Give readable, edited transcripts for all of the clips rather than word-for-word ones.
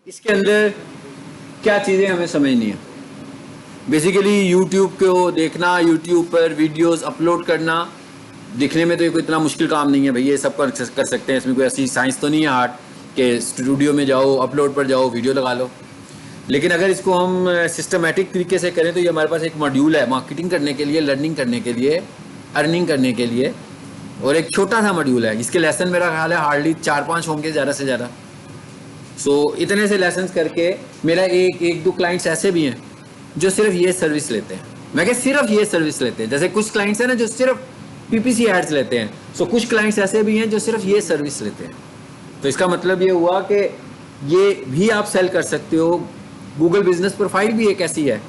इसके अंदर क्या चीज़ें हमें समझनी है। बेसिकली यूट्यूब को देखना, यूट्यूब पर वीडियोस अपलोड करना, दिखने में तो ये कोई इतना मुश्किल काम नहीं है भाई, ये सब कर सकते हैं। इसमें कोई ऐसी साइंस तो नहीं है हार्ड कि स्टूडियो में जाओ, अपलोड पर जाओ, वीडियो लगा लो। लेकिन अगर इसको हम सिस्टमेटिक तरीके से करें तो ये हमारे पास एक मॉड्यूल है मार्केटिंग करने के लिए, लर्निंग करने के लिए, अर्निंग करने के लिए, और एक छोटा सा मॉड्यूल है। इसके लेसन मेरा ख्याल है हार्डली 4-5 होंगे ज़्यादा से ज़्यादा। इतने से लेसन्स करके मेरा एक दो क्लाइंट्स ऐसे भी हैं जो सिर्फ ये सर्विस लेते हैं। मैं क्या सिर्फ ये सर्विस लेते हैं, जैसे कुछ क्लाइंट्स हैं ना जो सिर्फ पीपीसी एड्स लेते हैं, कुछ क्लाइंट्स ऐसे भी हैं जो सिर्फ ये सर्विस लेते हैं। तो इसका मतलब ये हुआ कि ये भी आप सेल कर सकते हो। गूगल बिजनेस प्रोफाइल भी एक ऐसी है,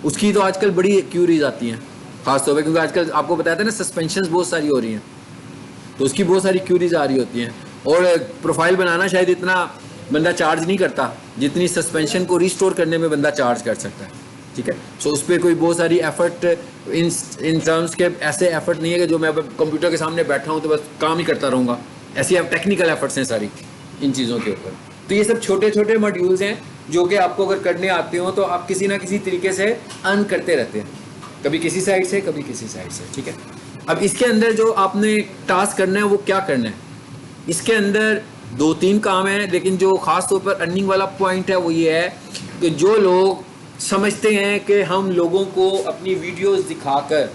उसकी तो आजकल बड़ी क्यूरीज आती हैं खासतौर पर, क्योंकि आजकल आपको बताया था ना सस्पेंशन बहुत सारी हो रही हैं, तो उसकी बहुत सारी क्यूरीज आ रही होती हैं। और प्रोफाइल बनाना शायद इतना बंदा चार्ज नहीं करता जितनी सस्पेंशन को रिस्टोर करने में बंदा चार्ज कर सकता है। ठीक है, उस पर कोई बहुत सारी एफर्ट इन टर्म्स के ऐसे एफर्ट नहीं है कि जो मैं कंप्यूटर के सामने बैठा हूँ तो बस काम ही करता रहूँगा। ऐसी टेक्निकल एफर्ट्स हैं सारी इन चीज़ों के ऊपर। तो ये सब छोटे छोटे मॉड्यूल्स हैं जो कि आपको अगर करने आते हो तो आप किसी ना किसी तरीके से अर्न करते रहते हैं, कभी किसी साइड से कभी किसी साइड से। ठीक है, अब इसके अंदर जो आपने टास्क करना है वो क्या करना है, इसके अंदर 2-3 काम है, लेकिन जो ख़ास तौर पर अर्निंग वाला पॉइंट है वो ये है कि जो लोग समझते हैं कि हम लोगों को अपनी वीडियोस दिखाकर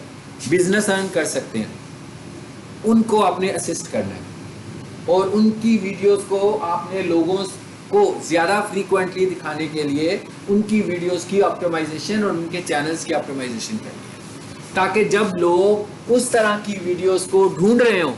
बिजनेस अर्न कर सकते हैं, उनको आपने असिस्ट करना है और उनकी वीडियोस को आपने लोगों को ज़्यादा फ्रीक्वेंटली दिखाने के लिए उनकी वीडियोस की ऑप्टिमाइजेशन और उनके चैनल्स की ऑप्टिमाइजेशन करनी है, ताकि जब लोग उस तरह की वीडियोस को ढूंढ रहे हों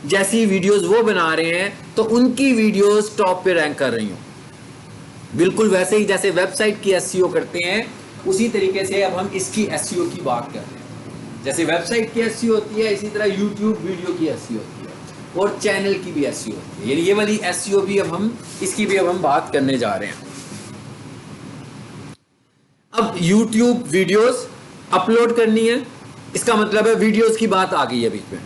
जैसी वीडियोस वो बना रहे हैं तो उनकी वीडियोस टॉप पे रैंक कर रही हों। बिल्कुल वैसे ही जैसे वेबसाइट की एसईओ करते हैं उसी तरीके से अब हम इसकी एसईओ की बात कर रहे हैं। जैसे वेबसाइट की एसईओ होती है इसी तरह यूट्यूब वीडियो की एसईओ होती है और चैनल की भी एसईओ होती है। यानी ये वाली एसईओ भी अब हम इसकी भी अब हम बात करने जा रहे हैं। अब यूट्यूब वीडियोस अपलोड करनी है, इसका मतलब है वीडियोस की बात आ गई है बीच में।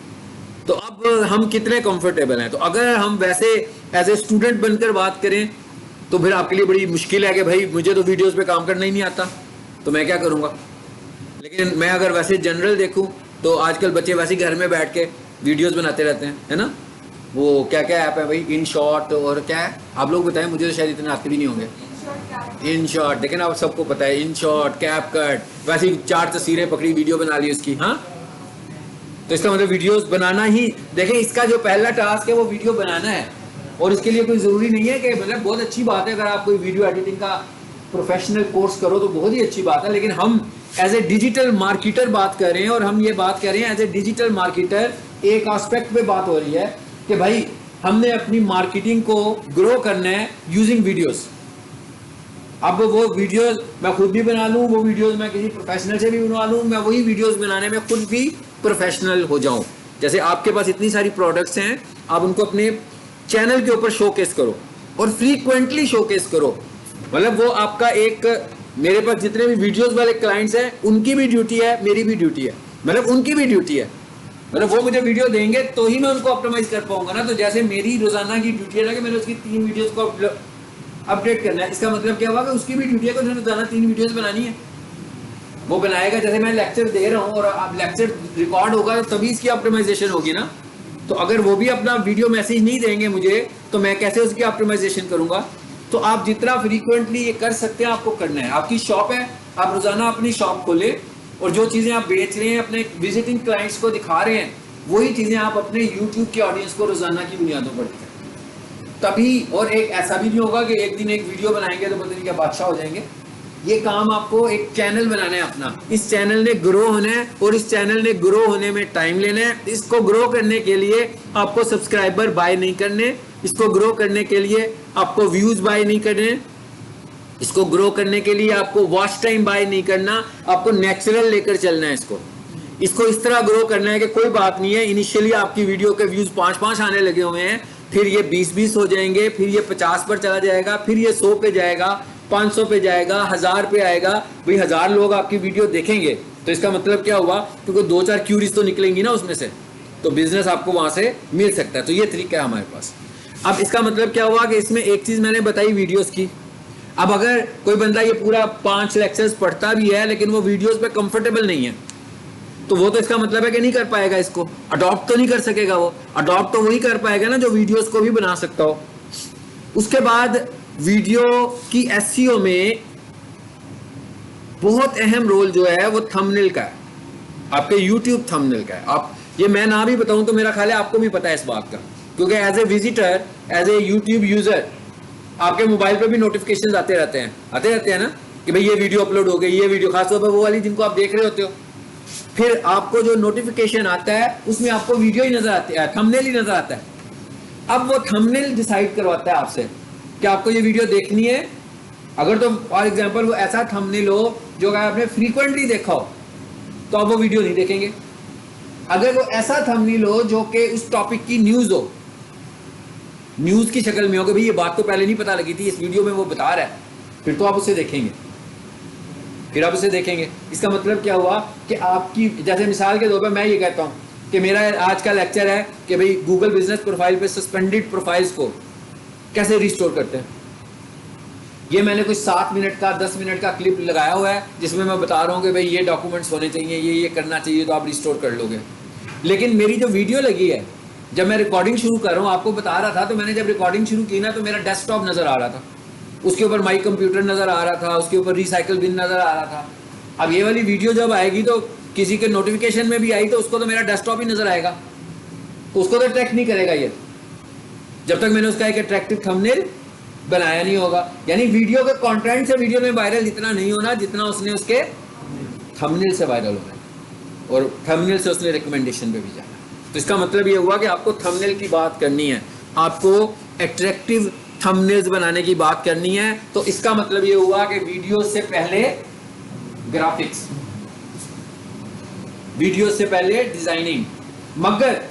तो अब हम कितने कंफर्टेबल हैं, तो अगर हम वैसे एज ए स्टूडेंट बनकर बात करें तो फिर आपके लिए बड़ी मुश्किल है कि भाई मुझे तो वीडियोस पे काम करना ही नहीं आता तो मैं क्या करूंगा। लेकिन मैं अगर वैसे जनरल देखूं तो आजकल बच्चे वैसे घर में बैठ के वीडियोस बनाते रहते हैं, है ना। वो क्या क्या ऐप है भाई, इन शॉर्ट और क्या है आप लोग बताएं, मुझे तो शायद इतने आते भी नहीं होंगे। इन शॉर्ट लेकिन आप सबको पता है, इन शॉर्ट, कैपकट, वैसे ही 4 तस्वीरें पकड़ी वीडियो बना ली उसकी। हाँ, तो इसका मतलब वीडियोस बनाना ही, देखें इसका जो पहला टास्क है वो वीडियो बनाना है और इसके लिए कोई ज़रूरी नहीं है कि मतलब बहुत अच्छी बात है अगर आप कोई वीडियो एडिटिंग का प्रोफेशनल कोर्स करो तो बहुत ही अच्छी बात है। लेकिन हम एज ए डिजिटल मार्केटर बात कर रहे हैं और हम ये बात कर रहे हैं एज ए डिजिटल मार्केटर, एक एस्पेक्ट पे बात हो रही है कि भाई हमने अपनी मार्केटिंग को ग्रो करना है यूजिंग वीडियोस। अब वो वीडियोस मैं खुद भी बना लूँ, वो वीडियोस मैं किसी प्रोफेशनल से भी बनवा लूँ, मैं वही वीडियोस बनाने में खुद भी प्रोफेशनल हो जाऊँ। जैसे आपके पास इतनी सारी प्रोडक्ट्स हैं, आप उनको अपने चैनल के ऊपर शोकेस करो और फ्रीक्वेंटली शोकेस करो। मतलब वो आपका एक, मेरे पास जितने भी वीडियोस वाले क्लाइंट्स हैं उनकी भी ड्यूटी है, मेरी भी ड्यूटी है, मतलब उनकी भी ड्यूटी है। मतलब वो मुझे वीडियो देंगे तो ही मैं उनको ऑप्टिमाइज कर पाऊंगा ना। तो जैसे मेरी रोजाना की ड्यूटी है ना कि मैंने उसकी 3 वीडियोस को अपडेट करना है, इसका मतलब क्या हुआ कि उसकी भी ड्यूटी है कि उसने रोजाना 3 वीडियोस बनानी है। वो बनाएगा, जैसे मैं लेक्चर दे रहा हूँ और अब लेक्चर रिकॉर्ड होगा तभी इसकी ऑप्टिमाइजेशन होगी ना। तो अगर वो भी अपना वीडियो मैसेज नहीं देंगे मुझे तो मैं कैसे उसकी ऑप्टिमाइजेशन करूंगा। तो आप जितना फ्रीक्वेंटली ये कर सकते हैं आपको करना है। आपकी शॉप है, आप रोजाना अपनी शॉप खोलें और जो चीज़ें आप बेच रहे हैं अपने विजिटिंग क्लाइंट्स को दिखा रहे हैं वही चीज़ें आप अपने यूट्यूब के ऑडियंस को रोजाना की बुनियादों पर दिखाएं तभी। और एक ऐसा भी नहीं होगा कि एक दिन एक वीडियो बनाएंगे तो पता नहीं क्या बादशाह हो जाएंगे। ये काम आपको एक चैनल बनाना है अपना, इस चैनल ने ग्रो होना है और इस चैनल ने ग्रो होने में टाइम लेना है। इसको ग्रो करने के लिए आपको सब्सक्राइबर बाय नहीं करने, इसको ग्रो करने के लिए आपको व्यूज बाय नहीं करने, इसको ग्रो करने के लिए आपको वॉच टाइम बाय नहीं करना, आपको नेचुरल लेकर चलना है। इसको इस तरह ग्रो करना है कि कोई बात नहीं है इनिशियली आपकी वीडियो के व्यूज 5-5 आने लगे हुए हैं, फिर ये 20-20 हो जाएंगे, फिर ये 50 पर चला जाएगा, फिर ये 100 पे जाएगा, 500 पे जाएगा, 1000 पे आएगा। भाई 1000 लोग आपकी वीडियो देखेंगे तो इसका मतलब क्या हुआ, क्योंकि 2-4 क्यूरीज तो निकलेंगी ना उसमें से, तो बिजनेस आपको वहां से मिल सकता है। तो ये तरीका है हमारे पास। अब इसका मतलब क्या हुआ कि इसमें एक चीज मैंने बताई वीडियोस की, अब अगर कोई बंदा ये पूरा 5 लेक्चर्स पढ़ता भी है लेकिन वो वीडियोस पे कंफर्टेबल नहीं है, तो वो तो इसका मतलब है कि नहीं कर पाएगा, इसको अडॉप्ट तो नहीं कर सकेगा। वो अडॉप्ट तो वही कर पाएगा ना जो वीडियोस को भी बना सकता हो। उसके बाद वीडियो की एसईओ में बहुत अहम रोल जो है वो थंबनेल का है, आपके यूट्यूब थंबनेल का है। आप ये मैं ना भी बताऊं तो मेरा ख्याल है आपको भी पता है इस बात का, क्योंकि as a visitor, as a YouTube user आपके मोबाइल पे भी नोटिफिकेशंस आते रहते हैं ना कि भाई ये वीडियो अपलोड हो गई, ये वीडियो, खासतौर पर वो वाली जिनको आप देख रहे होते हो। फिर आपको जो नोटिफिकेशन आता है उसमें आपको वीडियो ही नजर आती है, थंबनेल ही नजर आता है। अब वो थंबनेल डिसाइड करवाता है आपसे कि आपको ये वीडियो देखनी है। अगर तो फॉर एग्जांपल वो ऐसा थंबनेल हो जो अगर आपने फ्रीक्वेंटली देखा हो तो आप वो वीडियो नहीं देखेंगे। अगर वो ऐसा थंबनेल हो जो कि उस टॉपिक की न्यूज हो, न्यूज की शक्ल में हो कि भाई ये बात तो पहले नहीं पता लगी थी, इस वीडियो में वो बता रहा है, फिर तो आप उसे देखेंगे, इसका मतलब क्या हुआ कि आपकी, जैसे मिसाल के तौर पर मैं ये कहता हूं कि मेरा आज का लेक्चर है कि भाई गूगल बिजनेस प्रोफाइल पे सस्पेंडेड प्रोफाइल्स को कैसे रिस्टोर करते हैं। ये मैंने कुछ 7 मिनट का 10 मिनट का क्लिप लगाया हुआ है जिसमें मैं बता रहा हूँ कि भाई ये डॉक्यूमेंट्स होने चाहिए, ये करना चाहिए, तो आप रिस्टोर कर लोगे। लेकिन मेरी जो वीडियो लगी है, जब मैं रिकॉर्डिंग शुरू कर रहा हूँ, आपको बता रहा था, तो मैंने जब रिकॉर्डिंग शुरू की ना तो मेरा डेस्कटॉप नजर आ रहा था, उसके ऊपर माई कंप्यूटर नजर आ रहा था, उसके ऊपर रिसाइकल बिन नजर आ रहा था। अब ये वाली वीडियो जब आएगी तो किसी के नोटिफिकेशन में भी आई तो उसको तो मेरा डेस्कटॉप ही नजर आएगा, तो उसको तो अट्रैक्ट नहीं करेगा ये, जब तक मैंने उसका एक अट्रैक्टिव थंबनेल बनाया नहीं होगा। यानी वीडियो के कंटेंट से वीडियो में वायरल इतना नहीं होना जितना उसने उसके थंबनेल से वायरल होना है, और थंबनेल से उसने रिकमेंडेशन पे भी जाना। तो इसका मतलब ये हुआ कि आपको थंबनेल की बात करनी है, आपको अट्रैक्टिव थंबनेल्स बनाने की बात करनी है। तो इसका मतलब ये हुआ कि वीडियो से पहले ग्राफिक्स, वीडियो से पहले डिजाइनिंग। मगर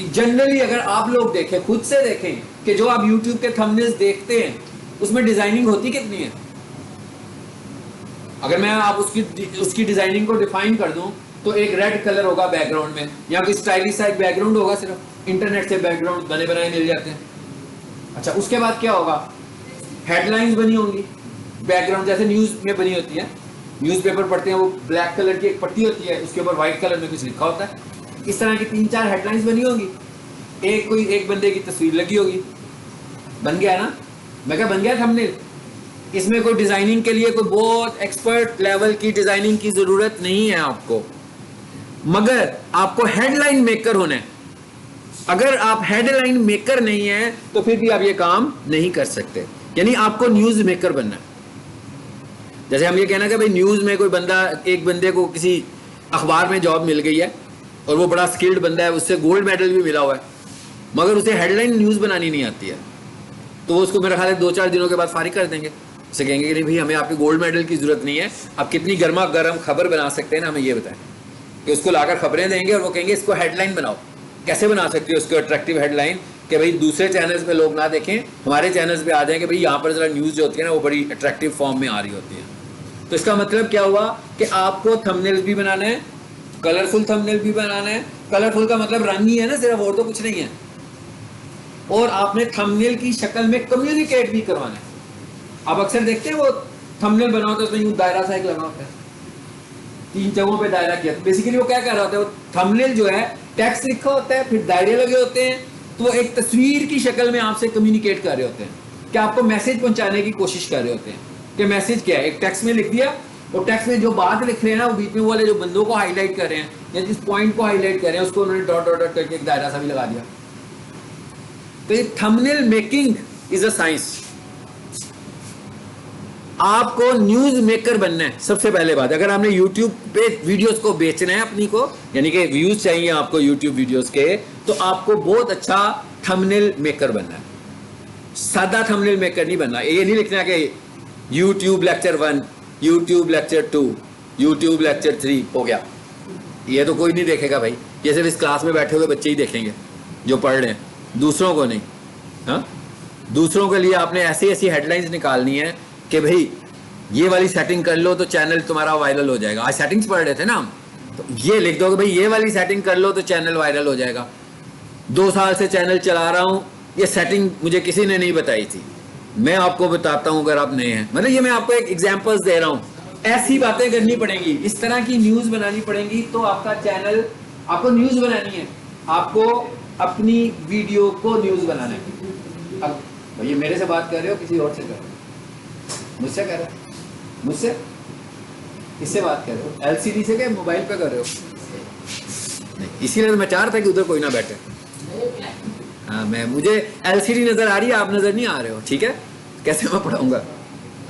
जनरली अगर आप लोग देखें, खुद से देखें कि जो आप YouTube के थंबनेल्स देखते हैं उसमें डिजाइनिंग होती कितनी है। अगर मैं आप उसकी डिजाइनिंग को डिफाइन कर दूं तो एक रेड कलर होगा बैकग्राउंड में, या कोई स्टाइलिश सा एक बैकग्राउंड होगा, सिर्फ इंटरनेट से बैकग्राउंड बने बनाए मिल जाते हैं। अच्छा, उसके बाद क्या होगा, हेडलाइंस बनी होंगी बैकग्राउंड, जैसे न्यूज में बनी होती है, न्यूज़पेपर पढ़ते हैं, वो ब्लैक कलर की एक पट्टी होती है, उसके ऊपर व्हाइट कलर में कुछ लिखा होता है। इस तरह की 3-4 हेडलाइंस बनी होंगी, एक बंदे की तस्वीर लगी होगी, बन गया ना। मैं क्या बन गया थंबनेल। इसमें कोई डिजाइनिंग के लिए कोई बहुत एक्सपर्ट लेवल की डिजाइनिंग की जरूरत नहीं है आपको, मगर आपको हेडलाइन मेकर होना है। अगर आप हेडलाइन मेकर नहीं है तो फिर भी आप ये काम नहीं कर सकते, यानी आपको न्यूज मेकर बनना है। जैसे हम ये कहना कि भाई न्यूज में कोई बंदा, एक बंदे को किसी अखबार में जॉब मिल गई है और वो बड़ा स्किल्ड बंदा है, उससे गोल्ड मेडल भी मिला हुआ है, मगर उसे हेडलाइन न्यूज बनानी नहीं आती है, तो वो उसको मेरा ख्याल है 2-4 दिनों के बाद फारिग कर देंगे। उसे कहेंगे कि नहीं भाई, हमें आपके गोल्ड मेडल की जरूरत नहीं है, आप कितनी गर्मा गर्म खबर बना सकते हैं ना, हमें ये बताएं। कि उसको लाकर खबरें देंगे और वो कहेंगे इसको हेडलाइन बनाओ। कैसे बना सकते हो उसको अट्रैक्टिव हेडलाइन कि भाई दूसरे चैनल्स पे लोग ना देखें, हमारे चैनल्स पे आ जाएं कि भाई यहाँ पर जरा न्यूज़ जो होती है ना वो बड़ी अट्रैक्टिव फॉर्म में आ रही होती है। तो इसका मतलब क्या हुआ कि आपको थंबनेल भी बनाना है, कलरफुल थंबनेल भी बनाना है। कलरफुल का मतलब रंग ही है ना सिर्फ, और तो कुछ नहीं है। और आपने थंबनेल की शक्ल में कम्युनिकेट भी करवाना है। आप अक्सर देखते हैं वो थंबनेल बना होता है उसमें यूं दायरा सा एक लगा होता है, 3 जगहों पे दायरा किया। बेसिकली वो क्या कर रहा होता है, वो थंबनेल जो है टेक्स्ट लिखा होता है, फिर दायरे लगे होते हैं, तो वो एक तस्वीर की शक्ल में आपसे कम्युनिकेट कर रहे होते हैं कि आपको मैसेज पहुंचाने की कोशिश कर रहे होते हैं कि मैसेज क्या है। एक टेक्स्ट में लिख दिया, और टेक्स्ट में जो बात लिख रहे हैं ना, वो बीच में वाले जो बंदों को हाईलाइट कर रहे हैं या जिस पॉइंट को हाईलाइट कर रहे हैं उसको उन्होंने डॉट डॉट डॉट करके एक दायरा सा भी लगा दिया। तो ये thumbnail making is a science. आपको न्यूज मेकर बनना है सबसे पहले बात। अगर आपने यूट्यूब पे वीडियोस को बेचना है अपनी को, यानी कि व्यूज चाहिए आपको यूट्यूब वीडियोस के, तो आपको बहुत अच्छा थंबनेल मेकर बनना है। सादा थंबनेल मेकर नहीं बनना। ये नहीं लिखना कि YouTube lecture 1, YouTube lecture 2, YouTube lecture 3 हो गया। ये तो कोई नहीं देखेगा भाई, ये सिर्फ इस क्लास में बैठे हुए बच्चे ही देखेंगे जो पढ़ रहे हैं, दूसरों को नहीं। हाँ, दूसरों के लिए आपने ऐसी ऐसी हेडलाइंस निकालनी है कि भाई ये वाली सेटिंग कर लो तो चैनल तुम्हारा वायरल हो जाएगा। आज सेटिंग्स पढ़ रहे थे ना हम, तो ये लिख दो कि भाई ये वाली सेटिंग कर लो तो चैनल वायरल हो जाएगा। 2 साल से चैनल चला रहा हूँ, ये सेटिंग मुझे किसी ने नहीं बताई थी, मैं आपको बताता हूं अगर आप नए हैं, मतलब ये मैं आपको एक एग्जांपल्स दे रहा हूं, ऐसी बातें करनी पड़ेंगी, इस तरह की न्यूज बनानी पड़ेगी। तो आपका चैनल, आपको न्यूज बनानी है, आपको अपनी वीडियो को न्यूज बनाना है। अब भैया मेरे से बात कर रहे हो किसी और से कर रहे हो? मुझसे कर रहे हो? मुझसे किससे बात कर रहे हो? एलसीडी से क्या मोबाइल पे कर रहे हो? नहीं, इसीलिए तो मैं चाह रहा था कि उधर कोई ना बैठे। हाँ, मैं, मुझे एलसीडी नजर आ रही है, आप नजर नहीं आ रहे हो, ठीक है? कैसे मैं पढ़ाऊंगा?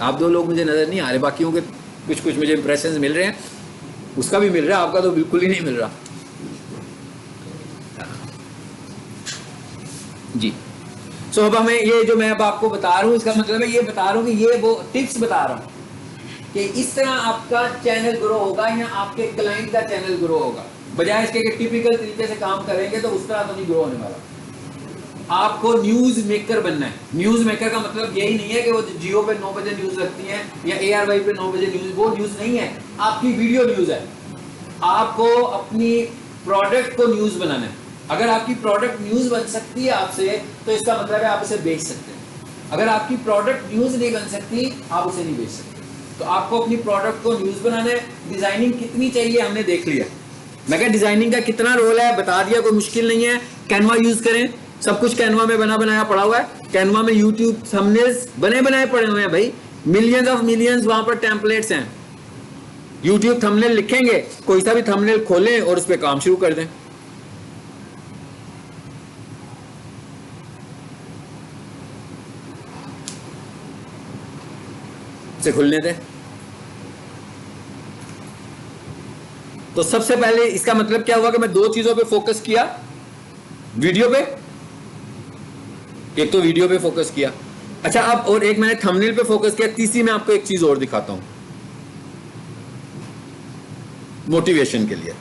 आप दो लोग मुझे नजर नहीं आ रहे, बाकियों के कुछ कुछ मुझे इंप्रेशंस मिल रहे हैं, उसका भी मिल रहा है, आपका तो बिल्कुल ही नहीं मिल रहा। जी। सो अब हमें ये जो मैं अब आपको बता रहा हूँ, इसका मतलब है ये बता रहा हूँ कि ये वो टिप्स बता रहा हूँ कि इस तरह आपका चैनल ग्रो होगा या आपके क्लाइंट का चैनल ग्रो होगा, बजाय इसके कि टिपिकल तरीके से काम करेंगे तो उस तरह तो नहीं ग्रो होने वाला। आपको न्यूज मेकर बनना है। न्यूज मेकर का मतलब यही नहीं है कि वो जियो पे 9 बजे न्यूज रखती है या ARY पे 9 बजे न्यूज, वो न्यूज नहीं है, आपकी वीडियो न्यूज है। आपको अपनी प्रोडक्ट को न्यूज बनाना है। अगर आपकी प्रोडक्ट न्यूज बन सकती है आपसे, तो इसका मतलब है आप इसे बेच सकते हैं। अगर आपकी प्रोडक्ट न्यूज नहीं बन सकती, आप उसे नहीं बेच सकते। तो आपको अपनी प्रोडक्ट को न्यूज बनाना है। डिजाइनिंग कितनी चाहिए हमने देख लिया। मैं क्या डिजाइनिंग का कितना रोल है बता दिया, कोई मुश्किल नहीं है। कैनवा यूज करें, सब कुछ कैनवा में बना बनाया पड़ा हुआ है। कैनवा में यूट्यूब थंबनेल्स बने बनाए पड़े हुए हैं भाई, मिलियंस ऑफ मिलियंस वहां पर टेम्पलेट्स हैं। यूट्यूब थंबनेल लिखेंगे, कोई सा भी थंबनेल खोलें और उस पर काम शुरू कर दें। से खुलने दें। तो सबसे पहले इसका मतलब क्या हुआ कि मैं दो चीजों पे फोकस किया, वीडियो पे, एक तो वीडियो पे फोकस किया, अच्छा अब और एक मैंने थंबनेल पे फोकस किया। तीसरी मैं आपको एक चीज और दिखाता हूं मोटिवेशन के लिए।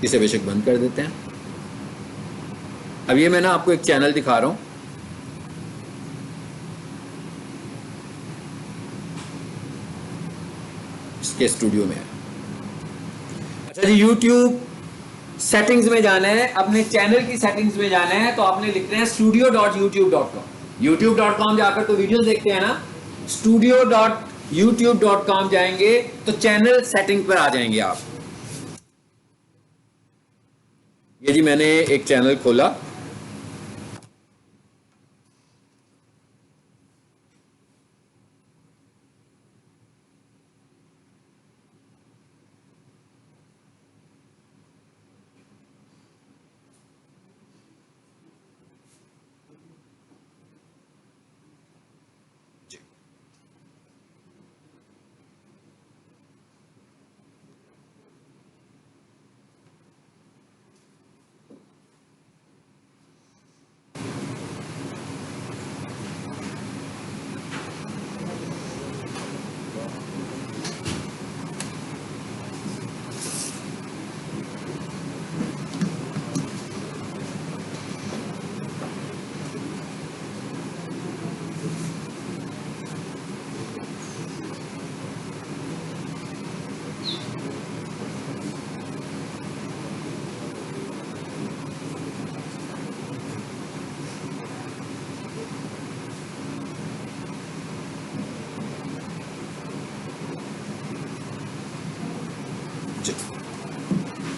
इसे बेशक बंद कर देते हैं। अब ये मैं ना आपको एक चैनल दिखा रहा हूं, इसके स्टूडियो में है। अच्छा जी, यूट्यूब सेटिंग्स में जाना है, अपने चैनल की सेटिंग्स में जाना है, तो आपने लिखना है studio.youtube.com। youtube.com जाकर तो वीडियोस देखते हैं ना, studio.youtube.com जाएंगे तो चैनल सेटिंग पर आ जाएंगे आप। ये जी मैंने एक चैनल खोला,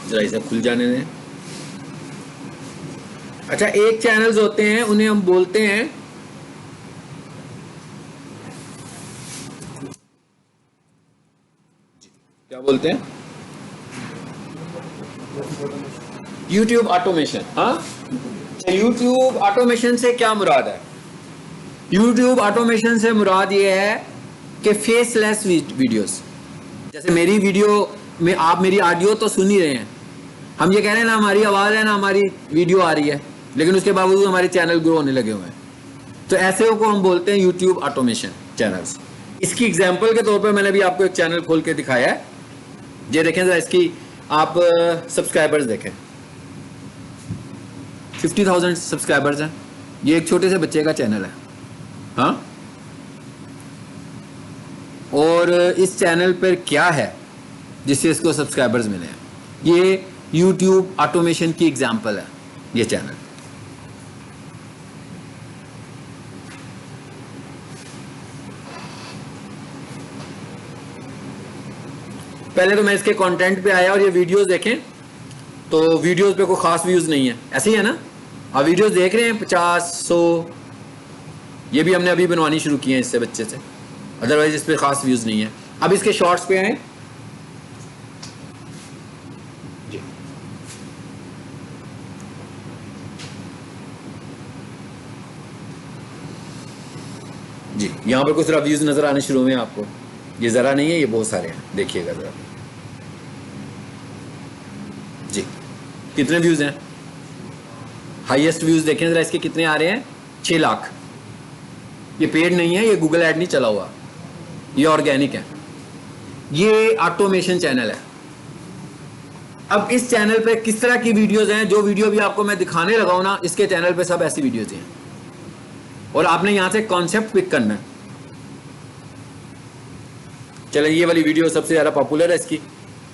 जरा इसे खुल जाने दें। अच्छा, एक चैनल्स होते हैं उन्हें हम बोलते हैं क्या बोलते हैं, यूट्यूब ऑटोमेशन। हाँ, यूट्यूब ऑटोमेशन से क्या मुराद है? यूट्यूब ऑटोमेशन से मुराद ये है कि फेसलेस वीडियोस, जैसे मेरी वीडियो में आप मेरी ऑडियो तो सुन ही रहे हैं, हम ये कह रहे हैं ना हमारी आवाज है ना हमारी वीडियो आ रही है, लेकिन उसके बावजूद हमारे चैनल ग्रो होने लगे हुए हैं। तो ऐसे को हम बोलते हैं यूट्यूब ऑटोमेशन चैनल्स। इसकी एग्जांपल के तौर पर मैंने भी आपको एक चैनल खोल के दिखाया है। ये देखें जरा, इसकी आप सब्सक्राइबर्स देखें, 50,000 सब्सक्राइबर्स हैं। ये एक छोटे से बच्चे का चैनल है। हाँ, और इस चैनल पर क्या है जिससे इसको सब्सक्राइबर्स मिले हैं? ये यूट्यूब ऑटोमेशन की एग्जांपल है ये चैनल। पहले तो मैं इसके कंटेंट पे आया और ये वीडियोस देखें तो वीडियोस पे कोई खास व्यूज नहीं है, ऐसे ही है ना। आप वीडियोस देख रहे हैं 50-100, ये भी हमने अभी बनवानी शुरू की है इससे बच्चे से, अदरवाइज इस पर खास व्यूज नहीं है। अब इसके शॉर्ट्स पे आए जी, यहाँ पर कुछ जरा व्यूज नजर आने शुरू हुए हैं आपको, ये जरा नहीं है, ये बहुत सारे हैं, देखिएगा जरा जी कितने व्यूज हैं। हाईएस्ट व्यूज देखें जरा इसके कितने आ रहे हैं, 6 लाख। ये पेड नहीं है, ये गूगल ऐड नहीं चला हुआ, ये ऑर्गेनिक है, ये ऑटोमेशन चैनल है। अब इस चैनल पे किस तरह की वीडियोस हैं, जो वीडियो भी आपको मैं दिखाने लगा हूं ना, इसके चैनल पे सब ऐसी वीडियोस हैं और आपने यहां से कॉन्सेप्ट पिक करना है। चले, ये वाली वीडियो सबसे ज्यादा पॉपुलर है इसकी,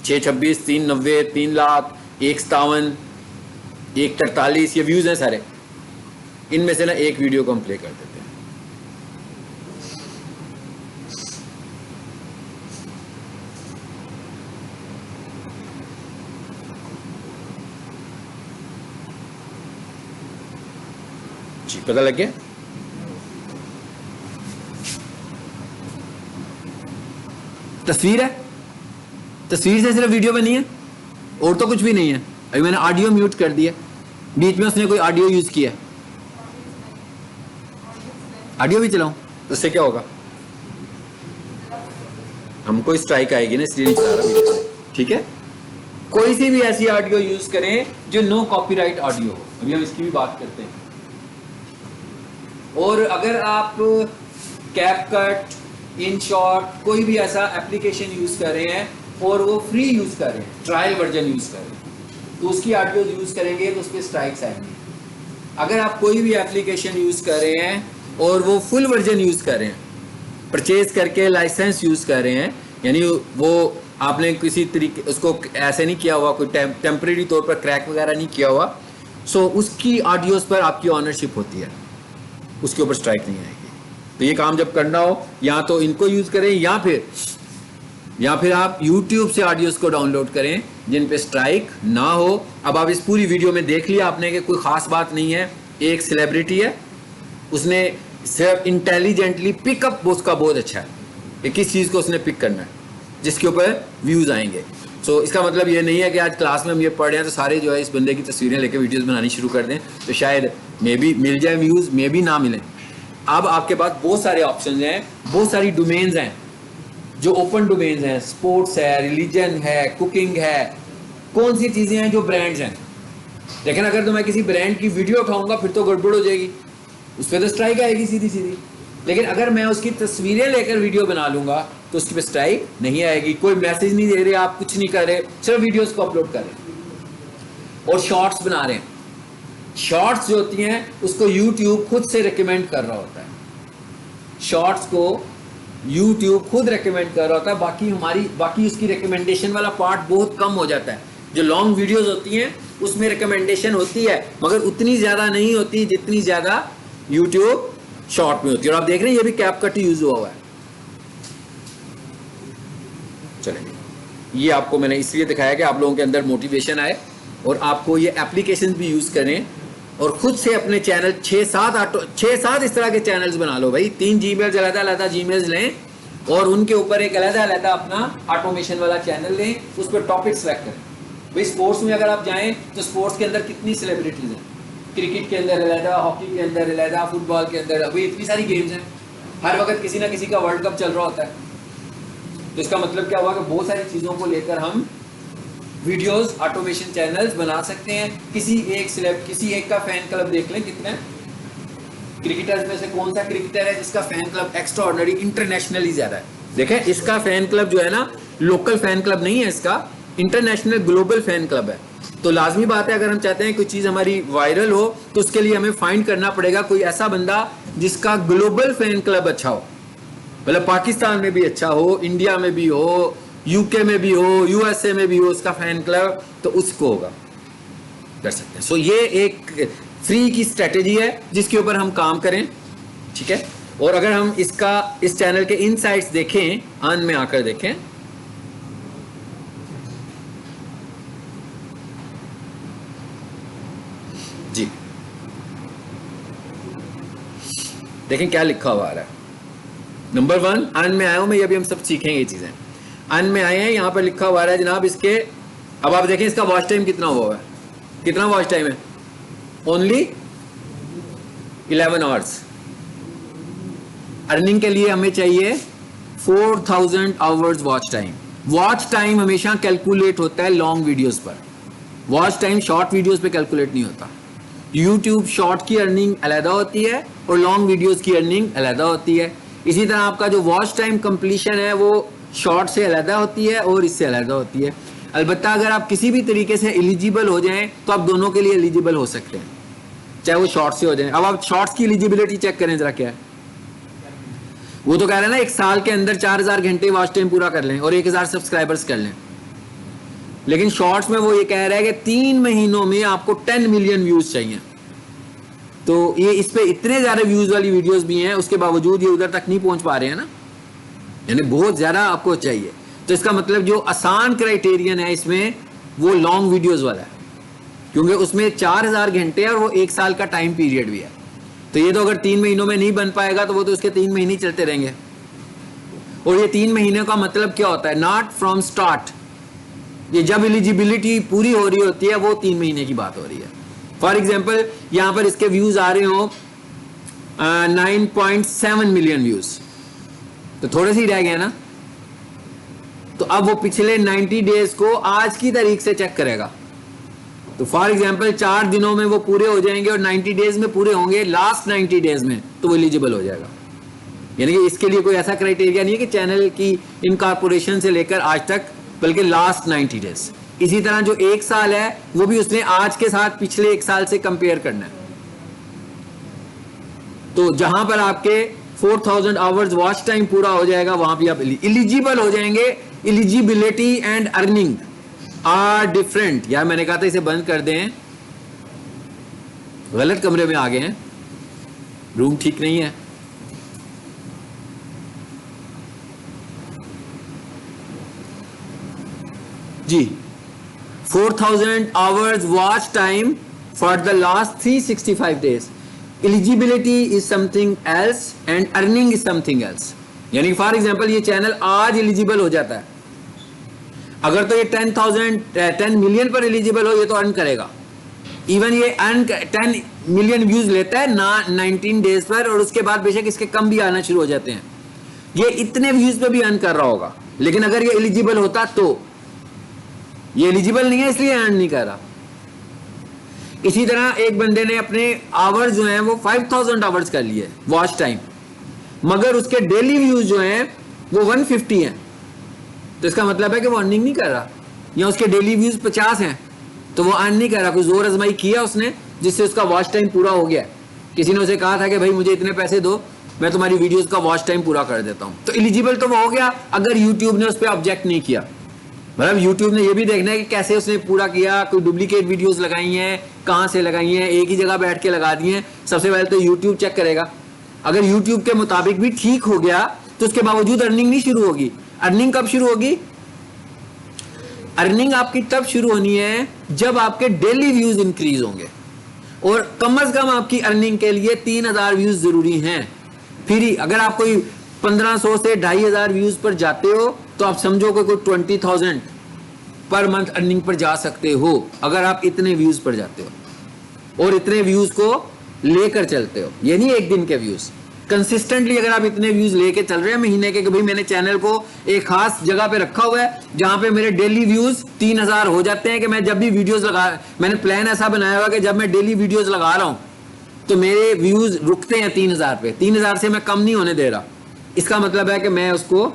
626, 390, 3 लाख, 157, 143 ये व्यूज हैं सारे। इनमें से ना एक वीडियो को हम प्ले कर देते हैं। जी पता लग गया। तस्वीर है, तस्वीर से सिर्फ वीडियो बनी है और तो कुछ भी नहीं है। अभी मैंने ऑडियो म्यूट कर दिया, बीच में उसने कोई ऑडियो यूज किया, ऑडियो भी चलाऊं तो उससे क्या होगा, हमको स्ट्राइक आएगी ना, इसलिए नहीं चला रहा वीडियो। ठीक है, कोई सी भी ऐसी ऑडियो यूज करें जो नो कॉपीराइट ऑडियो हो, अभी हम इसकी भी बात करते हैं। और अगर आप कैपकट, InShot कोई भी ऐसा एप्लीकेशन यूज कर रहे हैं और वो फ्री यूज कर रहे हैं, ट्रायल वर्जन यूज कर रहे हैं, तो उसकी ऑडियो यूज करेंगे तो उस पर स्ट्राइक्स आएंगे। अगर आप कोई भी एप्लीकेशन यूज कर रहे हैं और वो फुल वर्जन यूज कर रहे हैं, परचेज करके लाइसेंस यूज कर रहे हैं, यानी वो आपने किसी तरीके उसको ऐसे नहीं किया हुआ, कोई टेम्परेरी तौर पर क्रैक वगैरह नहीं किया हुआ, सो उसकी ऑडियोज पर आपकी ऑनरशिप होती है, उसके ऊपर स्ट्राइक नहीं आएगी। तो ये काम जब करना हो, या तो इनको यूज करें या फिर आप YouTube से ऑडियोज को डाउनलोड करें जिन पे स्ट्राइक ना हो। अब आप इस पूरी वीडियो में देख लिया आपने कि कोई खास बात नहीं है, एक सेलिब्रिटी है, उसने सिर्फ इंटेलिजेंटली पिकअप उसका बहुत अच्छा है कि किस चीज़ को उसने पिक करना है जिसके ऊपर व्यूज आएंगे। सो इसका मतलब ये नहीं है कि आज क्लास में हम ये पढ़ रहे हैं तो सारे जो है इस बंदे की तस्वीरें लेके वीडियोस बनानी शुरू कर दें, तो शायद मे बी मिल जाए व्यूज, मे बी ना मिले। अब आपके पास बहुत सारे ऑप्शंस हैं, बहुत सारी डोमेन्स हैं जो ओपन डोमेन्स हैं, स्पोर्ट्स है, रिलीजन है, कुकिंग है, कौन सी चीज़ें हैं जो ब्रांड्स हैं। लेकिन अगर तो मैं किसी ब्रांड की वीडियो उठाऊंगा फिर तो गड़बड़ हो जाएगी, उस पर तो स्ट्राइक आएगी सीधी सीधी। लेकिन अगर मैं उसकी तस्वीरें लेकर वीडियो बना लूंगा तो उसकी पे स्ट्राइक नहीं आएगी, कोई मैसेज नहीं दे रहे, आप कुछ नहीं कर रहे, सिर्फ वीडियोस को अपलोड कर रहे हैं और शॉर्ट्स बना रहे हैं। शॉर्ट्स जो होती हैं उसको YouTube खुद से रिकमेंड कर रहा होता है, शॉर्ट्स को YouTube खुद रिकमेंड कर रहा होता है, बाकी उसकी रिकमेंडेशन वाला पार्ट बहुत कम हो जाता है। जो लॉन्ग वीडियोस होती हैं उसमें रिकमेंडेशन होती है मगर उतनी ज़्यादा नहीं होती जितनी ज़्यादा YouTube शॉर्ट में होती है। और आप देख रहे हैं ये भी कैपकट यूज हुआ है। चलिए, ये आपको मैंने इसलिए दिखाया कि आप लोगों के अंदर मोटिवेशन आए और आपको ये एप्लीकेशन भी यूज करें और खुद से अपने चैनल 6-7 इस तरह के चैनल्स बना लो भाई। 3 जीमेल्स अलग-अलग जीमेल्स लें और उनके ऊपर एक अलग-अलग अपना ऑटोमेशन वाला चैनल लें, उस पर टॉपिक सेलेक्ट करें। भाई स्पोर्ट्स में अगर आप जाएं तो स्पोर्ट्स के अंदर कितनी सेलिब्रिटीज हैं, क्रिकेट के अंदर अलग, हॉकी के अंदर अलग, फुटबॉल के अंदर, अभी इतनी सारी गेम्स हैं, हर वक्त किसी ना किसी का वर्ल्ड कप चल रहा होता है। तो इसका मतलब क्या हुआ कि बहुत सारी चीज़ों को लेकर हम वीडियोस ऑटोमेशन चैनल्स बना सकते हैं। किसी एक का फैन क्लब देख लें, कितने क्रिकेटर्स में से कौन सा क्रिकेटर है जिसका fan club extra ordinary internationally ज़्यादा है। देखें इसका फैन क्लब जो है ना, लोकल फैन क्लब नहीं है, इसका इंटरनेशनल ग्लोबल फैन क्लब है। तो लाजमी बात है अगर हम चाहते हैं कोई चीज़ हमारी वायरल हो तो उसके लिए हमें फाइंड करना पड़ेगा कोई ऐसा बंदा जिसका ग्लोबल फैन क्लब अच्छा हो, मतलब पाकिस्तान में भी अच्छा हो, इंडिया में भी हो, यूके में भी हो, यूएसए में भी हो उसका फैन क्लब, तो उसको होगा कर सकते हैं। सो ये एक फ्री की स्ट्रेटेजी है जिसके ऊपर हम काम करें, ठीक है। और अगर हम इस चैनल के इनसाइट्स देखें, अर्न में आकर देखें, देखें क्या लिखा हुआ आ रहा है। नंबर 1 अर्न में आया हूं मैं, ये अभी हम सब सीखेंगे ये चीजें। अर्न में आए हैं, यहाँ पर लिखा हुआ है जनाब इसके, अब आप देखें इसका वॉच टाइम कितना हुआ है, कितना वॉच टाइम है, ओनली 11 आवर्स। अर्निंग के लिए हमें चाहिए 4000 hours watch time. Watch time हमेशा कैलकुलेट होता है लॉन्ग वीडियोस पर, वॉच टाइम शॉर्ट वीडियोस पे कैलकुलेट नहीं होता। यूट्यूब शॉर्ट की अर्निंग अलहदा होती है और लॉन्ग वीडियोस की अर्निंग अलहदा होती है। इसी तरह आपका जो वॉच टाइम कंप्लीशन है वो शॉर्ट से अलहदा होती है और इससे अलहदा होती है। अलबत्ता अगर आप किसी भी तरीके से एलिजिबल हो जाएं तो आप दोनों के लिए एलिजिबल हो सकते हैं, चाहे वो शॉर्ट से हो जाए। अब आप शॉर्ट्स की एलिजिबिलिटी चेक करें जरा क्या है। वो तो कह रहे हैं ना 1 साल के अंदर 4000 घंटे वॉच टाइम पूरा कर लें और 1000 सब्सक्राइबर्स कर लें, लेकिन शॉर्ट्स में वो ये कह रहा है कि 3 महीनों में आपको 10 मिलियन व्यूज चाहिए। तो ये इस पे इतने ज्यादा व्यूज वाली वीडियोस भी हैं, उसके बावजूद ये उधर तक नहीं पहुंच पा रहे हैं ना, यानी बहुत ज्यादा आपको चाहिए। तो इसका मतलब जो आसान क्राइटेरियन है इसमें वो लॉन्ग वीडियोस वाला है, क्योंकि उसमें 4000 घंटे और वो 1 साल का टाइम पीरियड भी है। तो ये तो अगर 3 महीनों में नहीं बन पाएगा तो वो तो उसके 3 महीने चलते रहेंगे। और ये 3 महीने का मतलब क्या होता है, नॉट फ्रॉम स्टार्ट, ये जब एलिजिबिलिटी पूरी हो रही होती है वो 3 महीने की बात हो रही है। फॉर एग्जाम्पल यहां पर इसके व्यूज आ रहे हो 9.7 मिलियन व्यूज, तो थोड़े से ही रह गए ना। तो अब वो पिछले 90 डेज को आज की तारीख से चेक करेगा। तो फॉर एग्जाम्पल 4 दिनों में वो पूरे हो जाएंगे और 90 डेज में पूरे होंगे, लास्ट 90 डेज में तो वो एलिजिबल हो जाएगा। यानी कि इसके लिए कोई ऐसा क्राइटेरिया नहीं है कि चैनल की इनकॉर्पोरेशन से लेकर आज तक, बल्कि लास्ट 90 डेज। इसी तरह जो 1 साल है वो भी उसने आज के साथ पिछले 1 साल से कंपेयर करना है। तो जहां पर आपके 4000 आवर्स वॉच टाइम पूरा हो जाएगा वहां भी आप एलिजिबल हो जाएंगे। Eligibility and earning are different. यार मैंने कहा था इसे बंद कर दें, गलत कमरे में आ गए हैं, रूम ठीक नहीं है। जी 4000 hours watch time for the last 365 days. Eligibility is something else and earning is something else. यानी फॉर एग्जांपल ये चैनल आज एलिजिबल हो जाता है, अगर तो ये 10 मिलियन पर एलिजिबल हो ये तो अर्न करेगा। इवन ये अर्न 10 मिलियन व्यूज लेता है ना 19 डेज पर, और उसके बाद बेशक इसके कम भी आना शुरू हो जाते हैं। ये इतने व्यूज पे भी अर्न कर रहा होगा, लेकिन अगर ये एलिजिबल होता तो, ये एलिजिबल नहीं है इसलिए अर्न नहीं कर रहा। इसी तरह एक बंदे ने अपने आवर्स जो हैं वो 5000 आवर्स कर लिए वॉच टाइम, मगर उसके डेली व्यूज जो हैं वो 150 हैं, तो इसका मतलब है कि वो अर्निंग नहीं कर रहा। या उसके डेली व्यूज 50 हैं तो वो अर्न नहीं कर रहा, कोई जोर आजमाई किया उसने जिससे उसका वॉच टाइम पूरा हो गया। किसी ने उसे कहा था कि भाई मुझे इतने पैसे दो, मैं तुम्हारी वीडियोस का वॉच टाइम पूरा कर देता हूं, तो एलिजिबल तो वो हो गया अगर यूट्यूब ने उस पर ऑब्जेक्ट नहीं किया। मतलब यूट्यूब ने ये भी देखना है कि कैसे उसने पूरा किया, कोई डुप्लीकेट वीडियोस लगाई हैं, कहां से लगाई हैं, एक ही जगह बैठ के लगा दी हैं। सबसे पहले तो यूट्यूब चेक करेगा, अगर यूट्यूब के मुताबिक भी ठीक हो गया तो उसके बावजूद अर्निंग नहीं शुरू होगी। अर्निंग कब शुरू होगी? अर्निंग आपकी तब शुरू होनी है जब आपके डेली व्यूज इंक्रीज होंगे, और कम से कम आपकी अर्निंग के लिए 3000 व्यूज जरूरी हैं। फिर ही अगर आप कोई 1500 से 2500 व्यूज पर जाते हो तो आप समझो कि कोई 20,000 पर मंथ अर्निंग पर जा सकते हो, अगर आप इतने व्यूज पर जाते हो और इतने व्यूज को लेकर चलते हो। ये नहीं एक दिन के व्यूज, कंसिस्टेंटली अगर आप इतने व्यूज लेके चल रहे हैं महीने के कि भाई मैंने चैनल को एक खास जगह पे रखा हुआ है जहां पे मेरे डेली व्यूज 3000 हो जाते हैं, कि मैं जब भी वीडियोस लगा, मैंने प्लान ऐसा बनाया हुआ कि जब मैं डेली वीडियोस लगा रहा हूं तो मेरे व्यूज रुकते हैं 3000 पे, 3000 से मैं कम नहीं होने दे रहा। इसका मतलब है कि मैं उसको,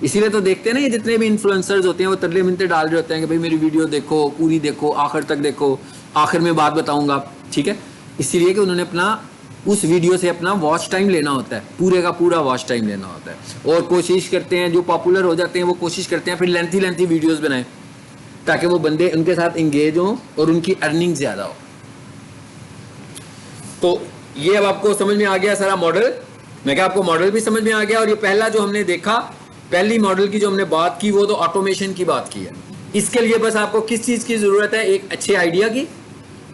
इसीलिए तो देखते हैं ना ये जितने भी इन्फ्लुएंसर्स होते हैं वो तरले मिनते डाल रहे होते हैं कि भाई मेरी वीडियो देखो, पूरी देखो, आखिर तक देखो, आखिर में बात बताऊंगा, ठीक है। इसीलिए कि उन्होंने अपना उस वीडियो से अपना वॉच टाइम लेना होता है, पूरे का पूरा वॉच टाइम लेना होता है। और कोशिश करते हैं, जो पॉपुलर हो जाते हैं वो कोशिश करते हैं फिर लेंथी वीडियोस बनाएं ताकि वो बंदे उनके साथ इंगेज हों और उनकी अर्निंग ज्यादा हो। तो ये अब आपको समझ में आ गया सारा मॉडल। मैं क्या आपको मॉडल भी समझ में आ गया। और ये पहला जो हमने देखा, पहली मॉडल की जो हमने बात की वो तो ऑटोमेशन की बात की है। इसके लिए बस आपको किस चीज की जरूरत है? एक अच्छे आइडिया की,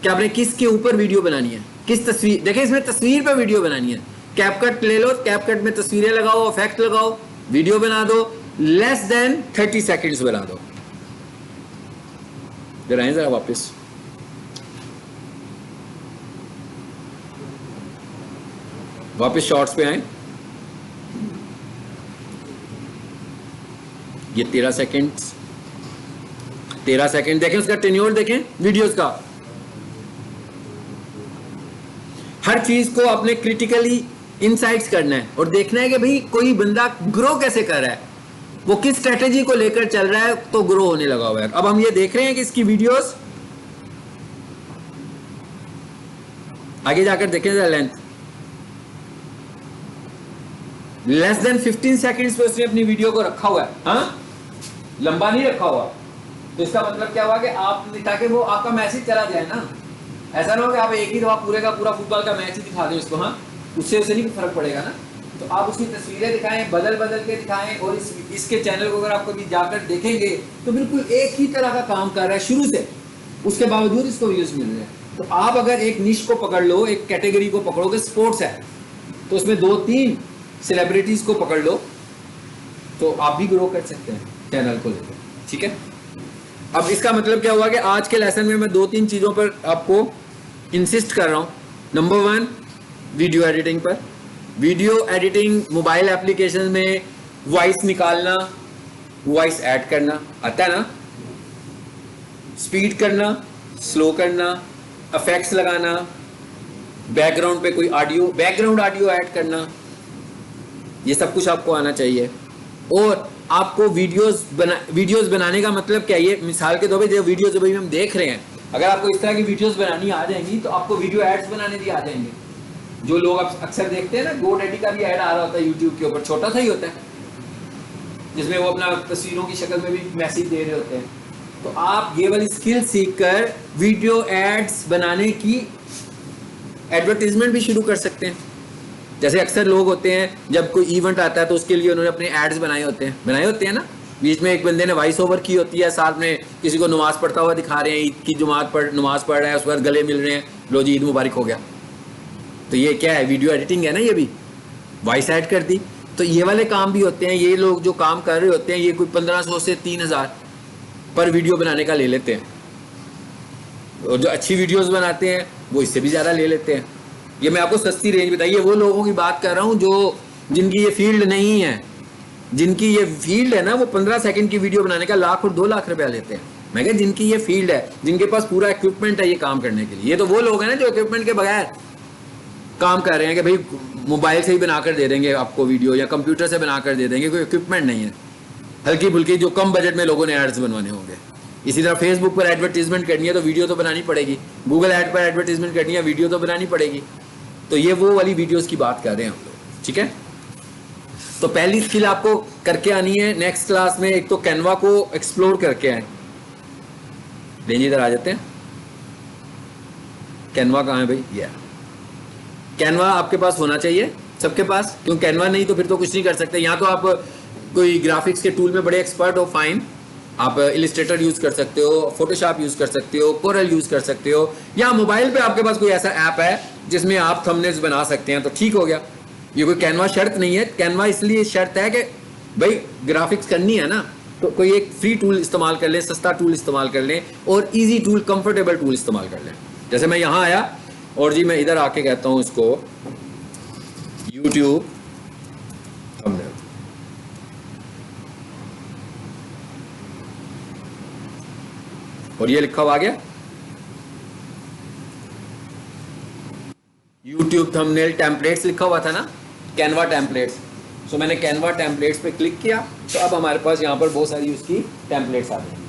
कि आपने किसके ऊपर वीडियो बनानी है, किस तस्वीर, देखिए इसमें तस्वीर पर वीडियो बनानी है, कैपकट ले लो, कैपकट में तस्वीरें लगाओ, इफेक्ट लगाओ, वीडियो बना दो, लेस देन 30 सेकेंड्स बना दो। जरा आए जरा वापस, वापस शॉर्ट्स पे आए। ये 13 सेकेंड देखें, उसका टेन्योर देखें वीडियोस का। हर चीज को अपने क्रिटिकली इनसाइट्स करना है और देखना है कि भाई कोई बंदा ग्रो कैसे कर रहा है, वो किस स्ट्रेटेजी को लेकर चल रहा है तो ग्रो होने लगा हुआ है। अब हम ये देख रहे हैं कि इसकी वीडियोस आगे जाकर देखें जरा, लेस देन 15 सेकेंड्स पे उसने अपनी वीडियो को रखा हुआ है। हाँ, लंबा नहीं रखा हुआ। तो इसका मतलब क्या हुआ कि आप, ताकि वो आपका मैसेज चला जाए ना, ऐसा ना हो कि आप एक ही दफा पूरे का पूरा फुटबॉल का मैच ही दिखा दें उसको। हाँ, उससे उसे नहीं फर्क पड़ेगा ना। तो आप उसकी तस्वीरें दिखाएं, बदल बदल के दिखाएं, और इसके चैनल को अगर आप कभी जाकर देखेंगे तो बिल्कुल एक ही तरह का काम कर रहा है शुरू से, उसके बावजूद इसको व्यूज मिल रहे हैं। तो आप अगर एक निश को पकड़ लो, एक कैटेगरी को पकड़ोगे, स्पोर्ट्स है तो उसमें 2-3 सेलिब्रिटीज को पकड़ लो तो आप भी ग्रो कर सकते हैं चैनल को लेकर। ठीक है, अब इसका मतलब क्या हुआ कि आज के लेसन में मैं 2-3 चीजों पर आपको इंसिस्ट कर रहा हूं। नंबर 1, वीडियो एडिटिंग पर। वीडियो एडिटिंग मोबाइल एप्लीकेशन में वॉइस निकालना, वॉइस ऐड करना आता है ना, स्पीड करना, स्लो करना, इफेक्ट्स लगाना, बैकग्राउंड पे कोई ऑडियो, बैकग्राउंड ऑडियो ऐड करना, ये सब कुछ आपको आना चाहिए। और आपको वीडियोस बनाने का मतलब क्या है, ये मिसाल के तौर पे जो वीडियोस अभी हम देख रहे हैं, अगर आपको इस तरह की वीडियोस बनानी आ जाएंगी तो आपको वीडियो एड्स बनाने भी आ जाएंगे। जो लोग आप अक्सर देखते हैं ना, GoDaddy का भी ऐड आ रहा होता है यूट्यूब के ऊपर, छोटा सा ही होता है, जिसमें वो अपना तस्वीरों की शक्ल में भी मैसेज दे रहे होते हैं। तो आप ये वाली स्किल सीख कर वीडियो एड्स बनाने की एडवर्टीजमेंट भी शुरू कर सकते हैं। जैसे अक्सर लोग होते हैं, जब कोई इवेंट आता है तो उसके लिए उन्होंने अपने एड्स बनाए होते हैं ना, बीच में एक बंदे ने वॉइस ओवर की होती है, साथ में किसी को नमाज पढ़ता हुआ दिखा रहे हैं, ईद की नमाज पढ़ रहा है, उस पर गले मिल रहे हैं, लो जी ईद मुबारक हो गया। तो ये क्या है, वीडियो एडिटिंग है ना, ये भी वॉइस ऐड कर दी। तो ये वाले काम भी होते हैं। ये लोग जो काम कर रहे होते हैं, ये कोई 1500 से 3000 पर वीडियो बनाने का ले लेते हैं, और जो अच्छी वीडियोस बनाते हैं वो इससे भी ज़्यादा ले लेते हैं। ये मैं आपको सस्ती रेंज बताइए, वो लोगों की बात कर रहा हूँ जो जिनकी ये फील्ड नहीं है, जिनकी ये फील्ड है ना, वो 15 सेकंड की वीडियो बनाने का 1 लाख और 2 लाख रुपया लेते हैं। मैं कह, जिनकी ये फील्ड है, जिनके पास पूरा इक्विपमेंट है ये काम करने के लिए। ये तो वो लोग हैं ना जो इक्विपमेंट के बगैर काम कर रहे हैं कि भाई मोबाइल से ही बनाकर दे देंगे आपको वीडियो, या कंप्यूटर से बनाकर दे देंगे, कोई इक्विपमेंट नहीं है, हल्की फुल्की जो कम बजट में लोगों ने एड्स बनवाने होंगे। इसी तरह फेसबुक पर एडवर्टीजमेंट करनी है तो वीडियो तो बनानी पड़ेगी, गूगल ऐड पर एडवर्टीजमेंट करनी है वीडियो तो बनानी पड़ेगी। तो ये वो वाली वीडियोस की बात कर रहे हैं हम लोग। ठीक है, तो पहली स्किल आपको करके आनी है नेक्स्ट क्लास में। एक तो कैनवा को एक्सप्लोर करके आए। लेंगे इधर आ जाते हैं। कैनवा कहाँ है भाई? ये कैनवा आपके पास होना चाहिए, सबके पास, क्यों कैनवा नहीं तो फिर तो कुछ नहीं कर सकते। यहाँ तो आप कोई ग्राफिक्स के टूल में बड़े एक्सपर्ट हो, फाइन, आप इलिस्ट्रेटर यूज कर सकते हो, फोटोशॉप यूज कर सकते हो, कोरल यूज कर सकते हो, या मोबाइल पे आपके पास कोई ऐसा ऐप है जिसमें आप थंबनेल्स बना सकते हैं तो ठीक हो गया। ये कोई कैनवा शर्त नहीं है। कैनवा इसलिए शर्त है कि भाई ग्राफिक्स करनी है ना, तो कोई एक फ्री टूल इस्तेमाल कर लें, सस्ता टूल इस्तेमाल कर लें, और ईजी टूल, कंफर्टेबल टूल इस्तेमाल कर लें। जैसे मैं यहाँ आया और जी मैं इधर आके कहता हूँ इसको यूट्यूब थंबनेल, और ये लिखा हुआ आ गया यूट्यूब थंबनेल टेम्पलेट्स, लिखा हुआ था ना कैनवा टेम्पलेट्स। सो मैंने कैनवा टेम्पलेट्स पे क्लिक किया तो अब हमारे पास यहाँ पर बहुत सारी उसकी टेम्पलेट्स आ गई।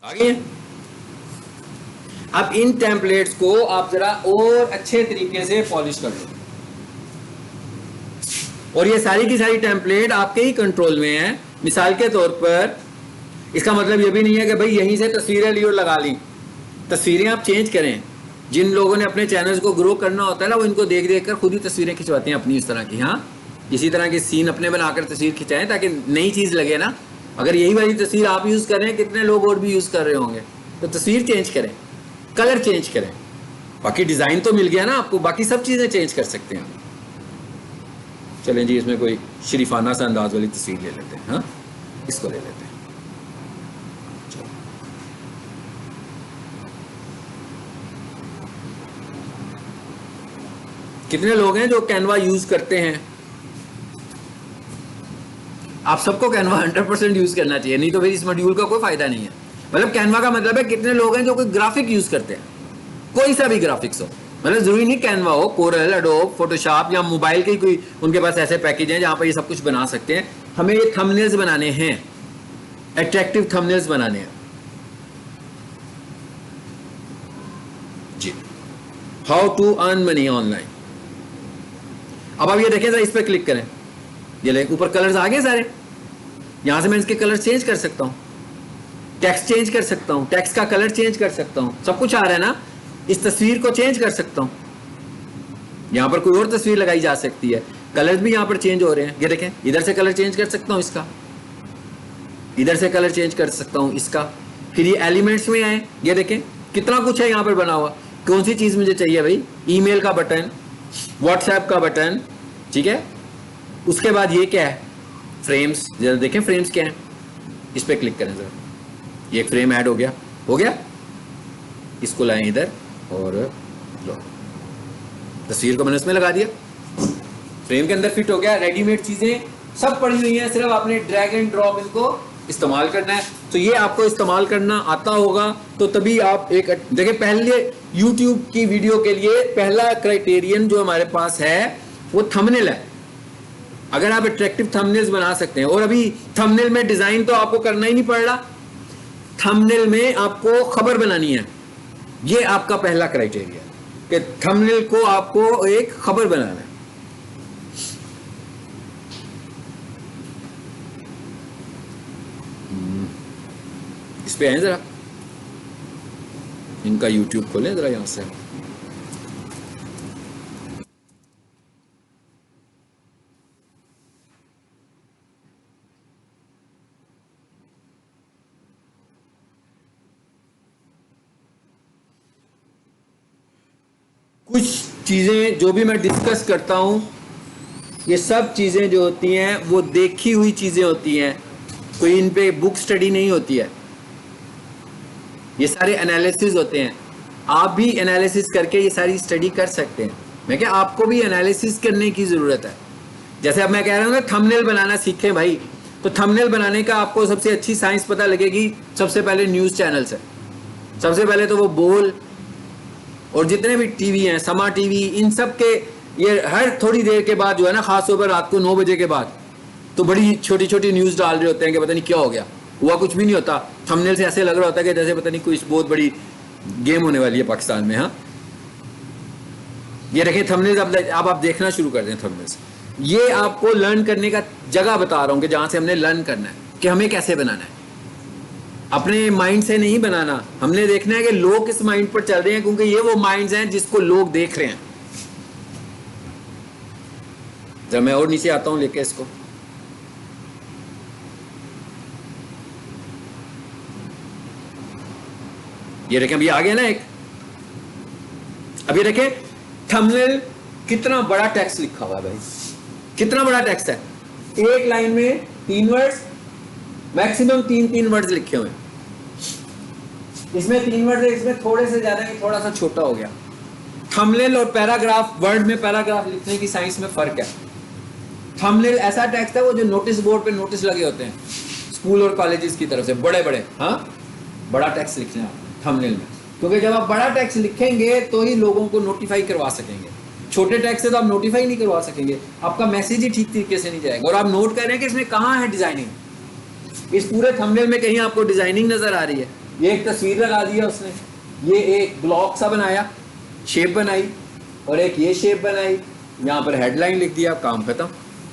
आ गई हैं। अब इन टेम्पलेट्स को आप जरा और अच्छे तरीके से पॉलिश कर लो, और ये सारी की सारी टेम्पलेट आपके ही कंट्रोल में है। मिसाल के तौर पर इसका मतलब ये भी नहीं है कि भाई यहीं से तस्वीरें ली और लगा ली। तस्वीरें आप चेंज करें। जिन लोगों ने अपने चैनल्स को ग्रो करना होता है ना, वो इनको देख देख कर खुद ही तस्वीरें खिंचवाते हैं अपनी इस तरह की। हाँ, इसी तरह की सीन अपने बनाकर तस्वीर खिंचाएं ताकि नई चीज़ लगे ना। अगर यही वाली तस्वीर आप यूज़ कर रहे हैं, कितने लोग और भी यूज़ कर रहे होंगे, तो तस्वीर चेंज करें, कलर चेंज करें। बाकी डिज़ाइन तो मिल गया ना आपको, बाकी सब चीज़ें चेंज कर सकते हैं। चलें जी, इसमें कोई शरीफाना सा अंदाज वाली तस्वीर ले लेते हैं। हाँ, इसको ले लेते हैं। कितने लोग हैं जो कैनवा यूज़ करते हैं? आप सबको कैनवा 100% यूज़ करना चाहिए, नहीं तो फिर इस मॉड्यूल का कोई फ़ायदा नहीं है। मतलब कैनवा का मतलब है कितने लोग हैं जो कोई ग्राफिक यूज़ करते हैं, कोई सा भी ग्राफिक्स हो, मतलब ज़रूरी नहीं कैनवा हो, कोरल, एडोब, फोटोशॉप या मोबाइल के कोई उनके पास ऐसे पैकेज हैं जहाँ पर ये सब कुछ बना सकते हैं। हमें ये थंबनेल्स बनाने हैं, अट्रैक्टिव थंबनेल्स बनाने हैं जी। How to earn money online. अब आप ये देखें, इस पर क्लिक करें, ये ले ऊपर कलर्स आ गए सारे। यहां से मैं इसके कलर चेंज कर सकता हूं, टेक्स्ट चेंज कर सकता हूं, टेक्स्ट का कलर चेंज कर सकता हूं, सब कुछ आ रहा है ना। इस तस्वीर को चेंज कर सकता हूं, यहां पर कोई और तस्वीर लगाई जा सकती है, कलर्स भी यहां पर चेंज हो रहे हैं। ये देखें, इधर से कलर चेंज कर सकता हूं इसका, इधर से कलर चेंज कर सकता हूं इसका। फिर ये एलिमेंट्स में आए, ये देखें कितना कुछ है यहां पर बना हुआ। कौन सी चीज मुझे चाहिए भाई? ईमेल का बटन, व्हाट्सएप का बटन, ठीक है। उसके बाद ये क्या है? फ्रेम्स। जरा देखें फ्रेम्स क्या है, इस पर क्लिक करें जरा, ये एक फ्रेम ऐड हो गया, हो गया। इसको लाएं इधर और लो, तस्वीर को मैंने उसमें लगा दिया, फ्रेम के अंदर फिट हो गया। रेडीमेड चीजें सब पड़ी हुई हैं, सिर्फ आपने ड्रैग एंड ड्रॉप इनको इस्तेमाल करना है। तो ये आपको इस्तेमाल करना आता होगा तो तभी आप एक देखिए, पहले यूट्यूब की वीडियो के लिए पहला क्राइटेरियन जो हमारे पास है वो थंबनेल है। अगर आप अट्रैक्टिव थंबनेल्स बना सकते हैं, और अभी थंबनेल में डिजाइन तो आपको करना ही नहीं पड़ रहा, थंबनेल में आपको खबर बनानी है। ये आपका पहला क्राइटेरिया कि थंबनेल को आपको एक खबर बनाना है। इस पे आए जरा, इनका यूट्यूब खोलें जरा यहां से। कुछ चीज़ें जो भी मैं डिस्कस करता हूँ, ये सब चीज़ें जो होती हैं वो देखी हुई चीज़ें होती हैं, कोई इन पे बुक स्टडी नहीं होती है। ये सारे एनालिसिस होते हैं, आप भी एनालिसिस करके ये सारी स्टडी कर सकते हैं। मैं क्या, आपको भी एनालिसिस करने की ज़रूरत है। जैसे अब मैं कह रहा हूँ ना थंबनेल बनाना सीखें भाई, तो थंबनेल बनाने का आपको सबसे अच्छी साइंस पता लगेगी सबसे पहले न्यूज़ चैनल से। सबसे पहले तो वो बोल और जितने भी टीवी हैं, समा टीवी, इन सब के ये हर थोड़ी देर के बाद जो है ना, खास तौर पर रात को 9 बजे के बाद, तो बड़ी छोटी छोटी न्यूज़ डाल रहे होते हैं कि पता नहीं क्या हो गया, हुआ कुछ भी नहीं होता। थंबनेल से ऐसे लग रहा होता है कि जैसे पता नहीं कोई बहुत बड़ी गेम होने वाली है पाकिस्तान में। हाँ, ये देखें थंबनेल, अब आप देखना शुरू कर दें थंबनेल्स। ये आपको लर्न करने का जगह बता रहा हूँ कि जहाँ से हमने लर्न करना है कि हमें कैसे बनाना है। अपने माइंड से नहीं बनाना, हमने देखना है कि लोग किस माइंड पर चल रहे हैं, क्योंकि ये वो माइंड्स हैं जिसको लोग देख रहे हैं। जब मैं और नीचे आता हूं लेके इसको, ये देखें अभी आ गया ना एक। अब ये देखें थंबनेल, कितना बड़ा टेक्स्ट लिखा हुआ है भाई, कितना बड़ा टेक्स्ट है। एक लाइन में 3 वर्ड्स, मैक्सिमम 3 वर्ड्स लिखे हुए हैं। इसमें 3 वर्ड है, इसमें थोड़े से ज्यादा ही थोड़ा सा छोटा हो गया। थंबनेल और पैराग्राफ, वर्ड में पैराग्राफ लिखने की साइंस में फर्क है। थंबनेल ऐसा टेक्स्ट है वो जो नोटिस बोर्ड पे नोटिस लगे होते हैं स्कूल और कॉलेजेस की तरफ से, बड़े बड़े। हाँ, बड़ा टेक्स्ट लिखना है थंबनेल में, क्योंकि जब आप बड़ा टेक्स्ट लिखेंगे तो ही लोगों को नोटिफाई करवा सकेंगे। छोटे टेक्स्ट से तो आप नोटिफाई नहीं करवा सकेंगे, आपका मैसेज ही ठीक तरीके से नहीं जाएगा। और आप नोट कर रहे हैं कि इसमें कहाँ है डिजाइनिंग। इस पूरे थंबनेल में कहीं आपको डिजाइनिंग नजर आ रही है? ये एक तस्वीर लगा दी है उसने, ये एक ब्लॉक सा बनाया, शेप बनाई, और एक ये शेप बनाई, यहाँ पर हेडलाइन लिख दिया, काम खत्म,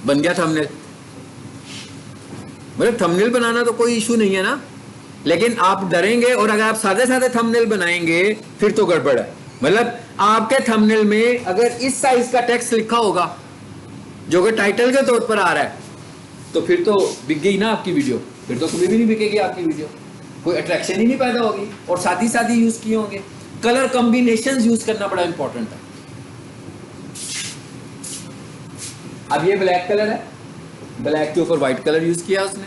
बन गया थंबनेल। मतलब थंबनेल बनाना तो कोई इशू नहीं है ना, लेकिन आप डरेंगे और अगर आप सादे सादे थंबनेल बनाएंगे फिर तो गड़बड़ है। मतलब आपके थंबनेल में अगर इस साइज का टेक्स्ट लिखा होगा जो कि टाइटल के तौर पर आ रहा है, तो फिर तो बिक गई ना आपकी वीडियो, फिर तो कभी भी नहीं बिकेगी आपकी वीडियो, कोई अट्रैक्शन ही नहीं पैदा होगी, और साथ ही यूज किए होंगे। कलर कॉम्बिनेशंस यूज करना बड़ा इंपॉर्टेंट है। अब ये ब्लैक कलर है, ब्लैक के ऊपर व्हाइट कलर यूज किया उसने,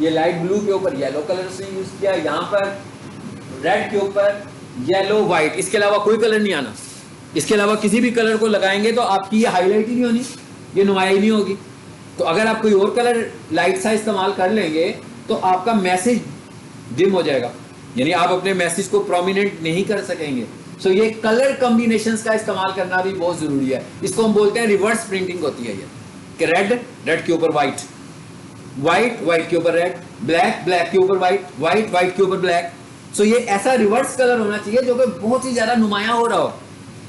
ये लाइट ब्लू के ऊपर येलो कलर उसने यूज किया, यहाँ पर रेड के ऊपर येलो व्हाइट, इसके अलावा कोई कलर नहीं आना। इसके अलावा किसी भी कलर को लगाएंगे तो आपकी ये हाईलाइट ही नहीं होनी, ये नुमाया ही नहीं होगी। तो अगर आप कोई और कलर लाइट सा इस्तेमाल कर लेंगे तो आपका मैसेज डिम हो जाएगा, यानी आप अपने मैसेज को प्रोमिनेंट नहीं कर सकेंगे। सो ये कलर कॉम्बिनेशंस का इस्तेमाल करना भी बहुत जरूरी है। इसको हम बोलते हैं रिवर्स प्रिंटिंग होती है ये, कि रेड के ऊपर व्हाइट, व्हाइट के ऊपर रेड, ब्लैक के ऊपर व्हाइट के ऊपर ब्लैक। सो ये ऐसा रिवर्स कलर होना चाहिए जो कि बहुत ही ज्यादा नुमाया हो रहा हो,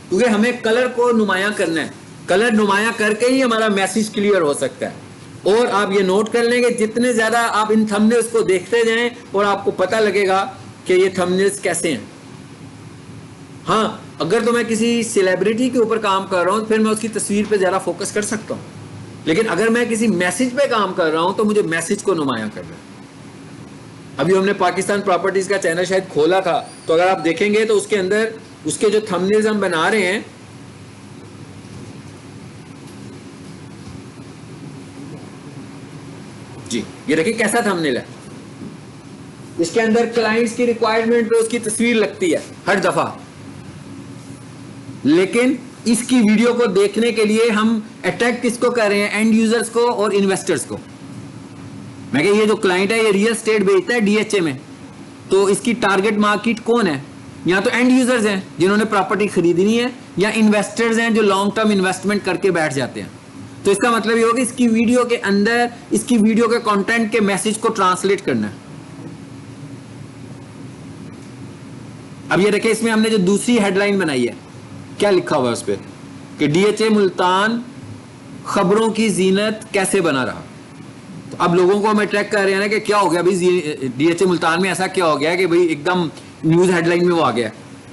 क्योंकि हमें कलर को नुमाया करना है। कलर नुमाया करके ही हमारा मैसेज क्लियर हो सकता है। और आप ये नोट कर लेंगे, जितने ज्यादा आप इन थंबनेल्स को देखते जाएं और आपको पता लगेगा कि ये थंबनेल्स कैसे हैं। हाँ, अगर तो मैं किसी सेलिब्रिटी के ऊपर काम कर रहा हूं फिर मैं उसकी तस्वीर पे ज्यादा फोकस कर सकता हूं, लेकिन अगर मैं किसी मैसेज पे काम कर रहा हूं तो मुझे मैसेज को नुमाया करना है। अभी हमने पाकिस्तान प्रॉपर्टीज का चैनल शायद खोला था, तो अगर आप देखेंगे तो उसके अंदर उसके जो थंबनेल्स हम बना रहे हैं, जी ये देखिए कैसा थंबनेल है। इसके अंदर क्लाइंट्स की रिक्वायरमेंट पे उसकी तस्वीर लगती है हर दफा, लेकिन इसकी वीडियो को देखने के लिए हम अटैक किसको कर रहे हैं? एंड यूजर्स को और इन्वेस्टर्स को। मैं कह ये जो क्लाइंट है ये रियल एस्टेट बेचता है डीएचए में, तो इसकी टारगेट मार्केट कौन है? या तो एंड यूजर्स हैं जिन्होंने प्रॉपर्टी खरीदनी है, या इन्वेस्टर्स हैं जो लॉन्ग टर्म इन्वेस्टमेंट करके बैठ जाते हैं। तो इसका मतलब ये होगा इसकी वीडियो के अंदर इसकी वीडियो के कंटेंट के मैसेज को ट्रांसलेट करना है। अब ये देखिए इसमें हमने जो दूसरी हेडलाइन बनाई है, क्या लिखा हुआ है उस पर कि डीएचए मुल्तान खबरों की जीनत कैसे बना रहा। तो अब लोगों को हम अट्रैक्ट कर रहे हैं ना कि क्या हो गया भाई डीएचए मुल्तान में ऐसा क्या हो गया कि भाई एकदम न्यूज हेडलाइन में वो आ गया,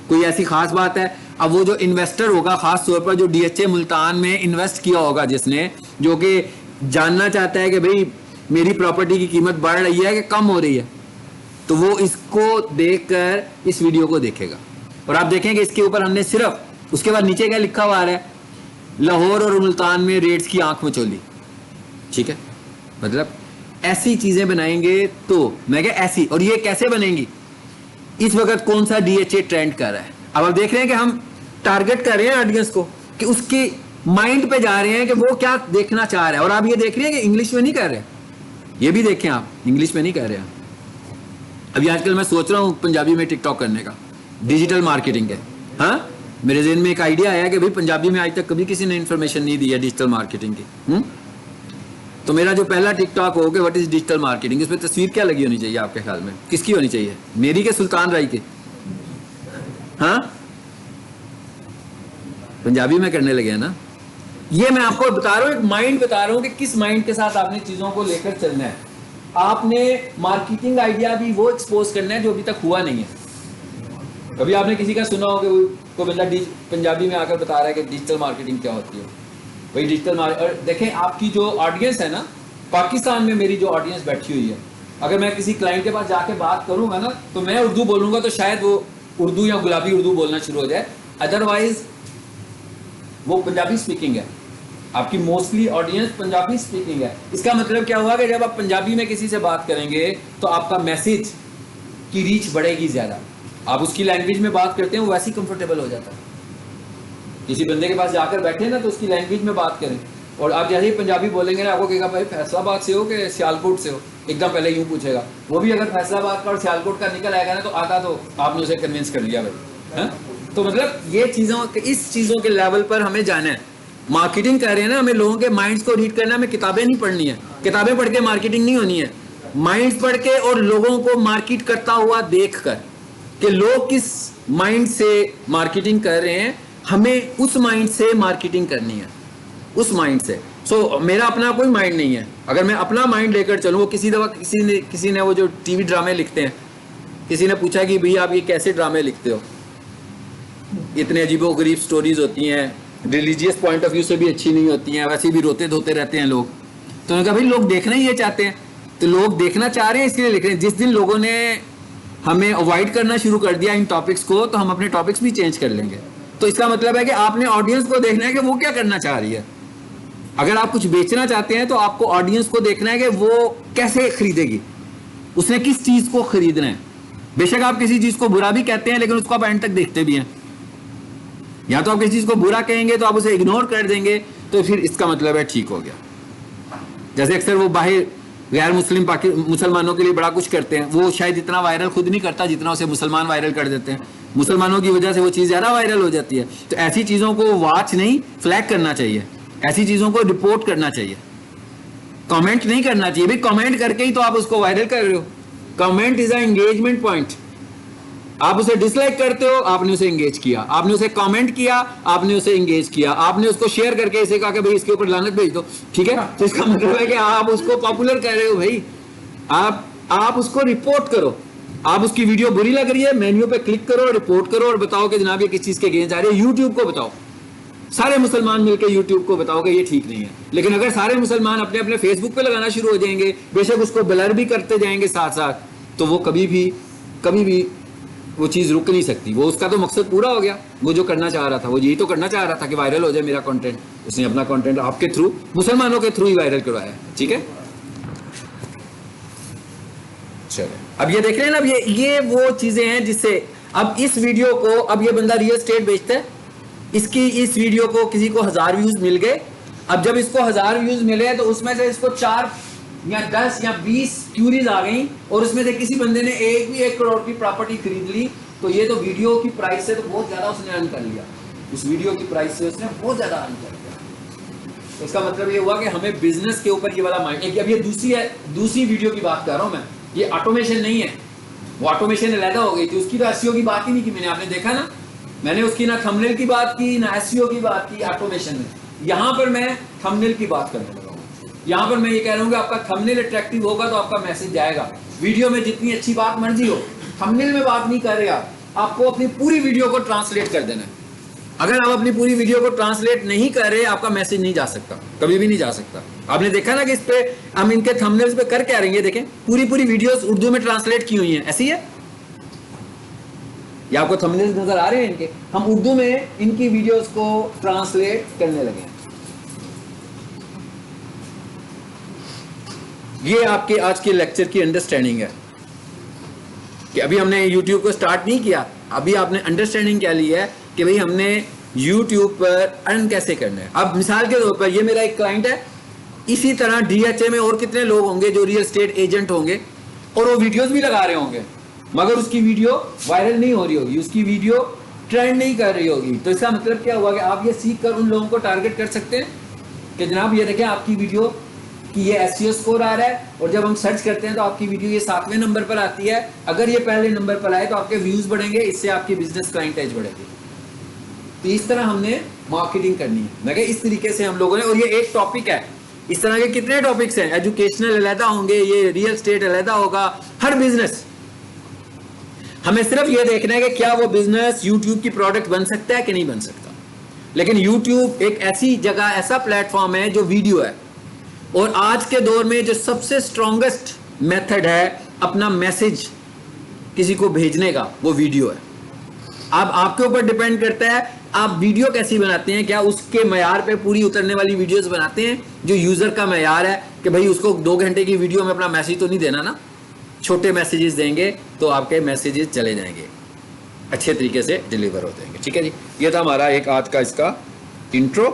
कोई ऐसी खास बात है? अब वो जो इन्वेस्टर होगा, खास तौर पर जो डीएचए मुल्तान में इन्वेस्ट किया होगा जिसने, जो कि जानना चाहता है कि भाई मेरी प्रॉपर्टी की कीमत बढ़ रही है कि कम हो रही है, तो वो इसको देखकर इस वीडियो को देखेगा। और आप देखेंगे इसके ऊपर हमने सिर्फ, उसके बाद नीचे क्या लिखा हुआ है, लाहौर और मुल्तान में रेट्स की आंख मचोली। ठीक है, मतलब ऐसी चीजें बनाएंगे तो मैं क्या ऐसी, और ये कैसे बनेंगी? इस वक्त कौन सा डीएचए ट्रेंड कर रहा है। अब आप देख रहे हैं कि हम टारगेट कर रहे हैं ऑडियंस को, कि उसके माइंड पे जा रहे हैं कि वो क्या देखना चाह रहा है। और आप ये देख रहे हैं कि इंग्लिश में नहीं कर रहे, ये भी देखें आप, इंग्लिश में नहीं कर रहे हैं। अभी आजकल मैं सोच रहा हूँ पंजाबी में टिकटॉक करने का, डिजिटल मार्केटिंग है। हाँ, मेरे जहन में एक आइडिया आया कि भाई पंजाबी में आज तक कभी किसी ने इन्फॉर्मेशन नहीं दी है डिजिटल मार्केटिंग की। तो मेरा जो पहला टिकटॉक हो गया व्हाट इज डिजिटल मार्केटिंग, इसमें तस्वीर क्या लगी होनी चाहिए आपके ख्याल में? किसकी होनी चाहिए, मेरी के सुल्तान राय के? हाँ, पंजाबी में करने लगे हैं ना। ये मैं आपको बता रहा हूँ, एक माइंड बता रहा हूँ कि किस माइंड के साथ आपने चीजों को लेकर चलना है। आपने मार्केटिंग आइडिया भी वो एक्सपोज करना है जो अभी तक हुआ नहीं है। कभी आपने किसी का सुना हो कि कोई बंदा पंजाबी में आकर बता रहा है कि डिजिटल मार्केटिंग क्या होती है? भाई डिजिटल और देखें आपकी जो ऑडियंस है ना, पाकिस्तान में मेरी जो ऑडियंस बैठी हुई है, अगर मैं किसी क्लाइंट के पास जाके बात करूंगा ना तो मैं उर्दू बोलूंगा तो शायद वो उर्दू या गुलाबी उर्दू बोलना शुरू हो जाए, अदरवाइज वो पंजाबी स्पीकिंग है। आपकी मोस्टली ऑडियंस पंजाबी स्पीकिंग है। इसका मतलब क्या हुआ कि जब आप पंजाबी में किसी से बात करेंगे तो आपका मैसेज की रीच बढ़ेगी ज्यादा। आप उसकी लैंग्वेज में बात करते हैं वो वैसे ही कंफर्टेबल हो जाता है। किसी बंदे के पास जाकर बैठे ना तो उसकी लैंग्वेज में बात करें, और आप जैसे ही पंजाबी बोलेंगे ना आपको कहेगा भाई फैसलाबाद से हो कि सियालकोट से हो, एकदम पहले यूं पूछेगा। वो भी अगर फैसलाबाद का और सियालकोट का निकल आएगा ना तो आता तो आपने उसे कन्विंस कर लिया भाई, है? तो मतलब ये चीज़ों इस चीज़ों के लेवल पर हमें जाना है। मार्केटिंग कर रहे हैं ना, हमें लोगों के माइंड्स को रीड करना, हमें किताबें नहीं पढ़नी है, किताबें पढ़ के मार्केटिंग नहीं होनी है। माइंड्स पढ़ के और लोगों को मार्केट करता हुआ देख कर कि लोग किस माइंड से मार्केटिंग कर रहे हैं, हमें उस माइंड से मार्केटिंग करनी है, उस माइंड से। सो मेरा अपना कोई माइंड नहीं है। अगर मैं अपना माइंड लेकर चलूँ, वो किसी दफा किसी ने वो जो टीवी ड्रामे लिखते हैं, किसी ने पूछा कि भैया आप ये कैसे ड्रामे लिखते हो, इतने अजीबो गरीब स्टोरीज होती हैं, रिलीजियस पॉइंट ऑफ व्यू से भी अच्छी नहीं होती हैं, वैसे भी रोते धोते रहते हैं लोग। तो उन्होंने कहा भाई लोग देखना ही ये चाहते हैं, तो लोग देखना चाह रहे हैं इसलिए लिख रहे हैं। जिस दिन लोगों ने हमें अवॉइड करना शुरू कर दिया इन टॉपिक्स को, तो हम अपने टॉपिक्स भी चेंज कर लेंगे। तो इसका मतलब है कि आपने ऑडियंस को देखना है कि वो क्या करना चाह रही है। अगर आप कुछ बेचना चाहते हैं तो आपको ऑडियंस को देखना है कि वो कैसे खरीदेगी, उसने किस चीज को खरीदना है। बेशक आप किसी चीज को बुरा भी कहते हैं लेकिन उसको आप एंड तक देखते भी हैं। या तो आप किसी चीज को बुरा कहेंगे तो आप उसे इग्नोर कर देंगे, तो फिर इसका मतलब है ठीक हो गया। जैसे अक्सर वो बाहर गैर मुस्लिम मुसलमानों के लिए बड़ा कुछ करते हैं, वो शायद इतना वायरल खुद नहीं करता जितना उसे मुसलमान वायरल कर देते हैं। मुसलमानों की वजह से वो चीज़ ज़्यादा वायरल हो जाती है। तो ऐसी चीज़ों को वॉच नहीं, फ्लैग करना चाहिए, ऐसी चीज़ों को रिपोर्ट करना चाहिए, कमेंट नहीं करना चाहिए। भाई कमेंट करके ही तो आप उसको वायरल कर रहे हो। Comment is a engagement point. आप उसे डिसलाइक करते हो, आपने उसे एंगेज किया, आपने उसे कमेंट किया, आपने उसे एंगेज किया, आपने उसको शेयर करके इसे कहा कि भाई इसके ऊपर लानत भेज दो, ठीक है, तो इसका मतलब है कि आप उसको पॉपुलर कर रहे हो। भाई आप उसको रिपोर्ट करो। आप उसकी वीडियो बुरी लग रही है, मेन्यू पे क्लिक करो, रिपोर्ट करो और बताओ कि जनाब ये किस चीज के अगेंस्ट आ रही है। यूट्यूब को बताओ, सारे मुसलमान मिलकर यूट्यूब को बताओ कि ये ठीक नहीं है। लेकिन अगर सारे मुसलमान अपने अपने फेसबुक पे लगाना शुरू हो जाएंगे, बेशक उसको ब्लर भी करते जाएंगे साथ साथ, तो वो कभी भी वो चीज़ रुक नहीं सकती। वो उसका तो मकसद पूरा हो गया, वो जो करना चाह रहा था, वो यही तो करना चाह रहा था कि वायरल हो जाए मेरा कंटेंट। उसने अपना कंटेंट आपके थ्रू, मुसलमानों के थ्रू ही वायरल करवाया, ठीक है। चलो अब ये देख रहे हैं ना, अब ये वो चीजें हैं जिससे अब इस वीडियो को, अब ये बंदा रियल एस्टेट बेचता है, इसकी इस वीडियो को किसी को 1000 व्यूज मिल गए। अब जब इसको 1000 व्यूज मिले तो उसमें से इसको 4 या 10 या 20 क्यूरीज आ गई और उसमें से किसी बंदे ने 1 करोड़ की प्रॉपर्टी खरीद ली, तो ये तो वीडियो की प्राइस से तो बहुत ज्यादा उसने अर्न कर लिया। उस वीडियो की प्राइस से उसने बहुत ज्यादा अर्न कर लिया। तो इसका मतलब ये हुआ कि हमें बिजनेस के ऊपर ये वाला माइंड। अब ये दूसरी वीडियो की बात कर रहा हूं मैं, ये ऑटोमेशन नहीं है। वो ऑटोमेशन अलग हो गई थी, उसकी तो एसईओ की बात ही नहीं की मैंने, आपने देखा ना, मैंने उसकी ना थंबनेल की बात की ना एसईओ की बात की ऑटोमेशन में। यहां पर मैं थंबनेल की बात करने लगा हूं। यहां पर मैं ये कह रहा हूं कि आपका थंबनेल अट्रैक्टिव होगा तो आपका मैसेज जाएगा। वीडियो में जितनी अच्छी बात मर्जी हो, थंबनेल में बात नहीं कर रहे आप, आपको अपनी पूरी वीडियो को ट्रांसलेट कर देना है। अगर आप अपनी पूरी वीडियो को ट्रांसलेट नहीं कर रहे, आपका मैसेज नहीं जा सकता, कभी भी नहीं जा सकता। आपने देखा ना कि इस पे हम इनके थंबनेल्स पे कर क्या रहे हैं, देखें पूरी वीडियोस उर्दू में ट्रांसलेट की हुई हैं, ऐसी है। ये आपको थंबनेल्स नजर आ रहे हैं इनके, हम उर्दू में इनकी वीडियोस को ट्रांसलेट करने लगे हैं। ये आपके आज के लेक्चर की अंडरस्टैंडिंग है कि अभी हमने YouTube को स्टार्ट नहीं किया, अभी आपने अंडरस्टैंडिंग क्या ली है कि भाई हमने YouTube पर अर्न कैसे करना है। अब मिसाल के तौर पर ये मेरा एक क्लाइंट है, इसी तरह DHA में और कितने लोग होंगे जो रियल एस्टेट एजेंट होंगे और वो वीडियोस भी लगा रहे होंगे, मगर उसकी वीडियो वायरल नहीं हो रही होगी, उसकी वीडियो ट्रेंड नहीं कर रही होगी। तो इसका मतलब क्या हुआ कि आप ये सीख कर उन लोगों को टारगेट कर सकते हैं कि जनाब ये देखें आपकी वीडियो कि ये एसईओ स्कोर आ रहा है, और जब हम सर्च करते हैं तो आपकी वीडियो ये 7वें नंबर पर आती है। अगर ये पहले नंबर पर आए तो आपके व्यूज बढ़ेंगे, इससे आपकी बिजनेस क्लाइंटेज बढ़ेगी। तो इस तरह हमने मार्केटिंग करनी है। मैं कह इस तरीके से हम लोगों ने, और ये एक टॉपिक है, इस तरह के कितने टॉपिक्स हैं, एजुकेशनल अलहदा होंगे, ये रियल एस्टेट अलहदा होगा, हर बिजनेस। हमें सिर्फ ये देखना है कि क्या वो बिजनेस यूट्यूब की प्रोडक्ट बन सकता है कि नहीं बन सकता। लेकिन यूट्यूब एक ऐसी जगह, ऐसा प्लेटफॉर्म है जो वीडियो है, और आज के दौर में जो सबसे स्ट्रॉन्गेस्ट मेथड है अपना मैसेज किसी को भेजने का, वो वीडियो है। अब आपके ऊपर डिपेंड करता है आप वीडियो कैसी बनाते हैं, क्या उसके मयार पे पूरी उतरने वाली वीडियोस बनाते हैं जो यूजर का मयार है कि भाई उसको 2 घंटे की वीडियो में अपना मैसेज तो नहीं देना ना, छोटे मैसेजेस देंगे तो आपके मैसेजेस चले जाएंगे, अच्छे तरीके से डिलीवर हो जाएंगे। ठीक है जी, ये था हमारा एक आज का इसका इंट्रो।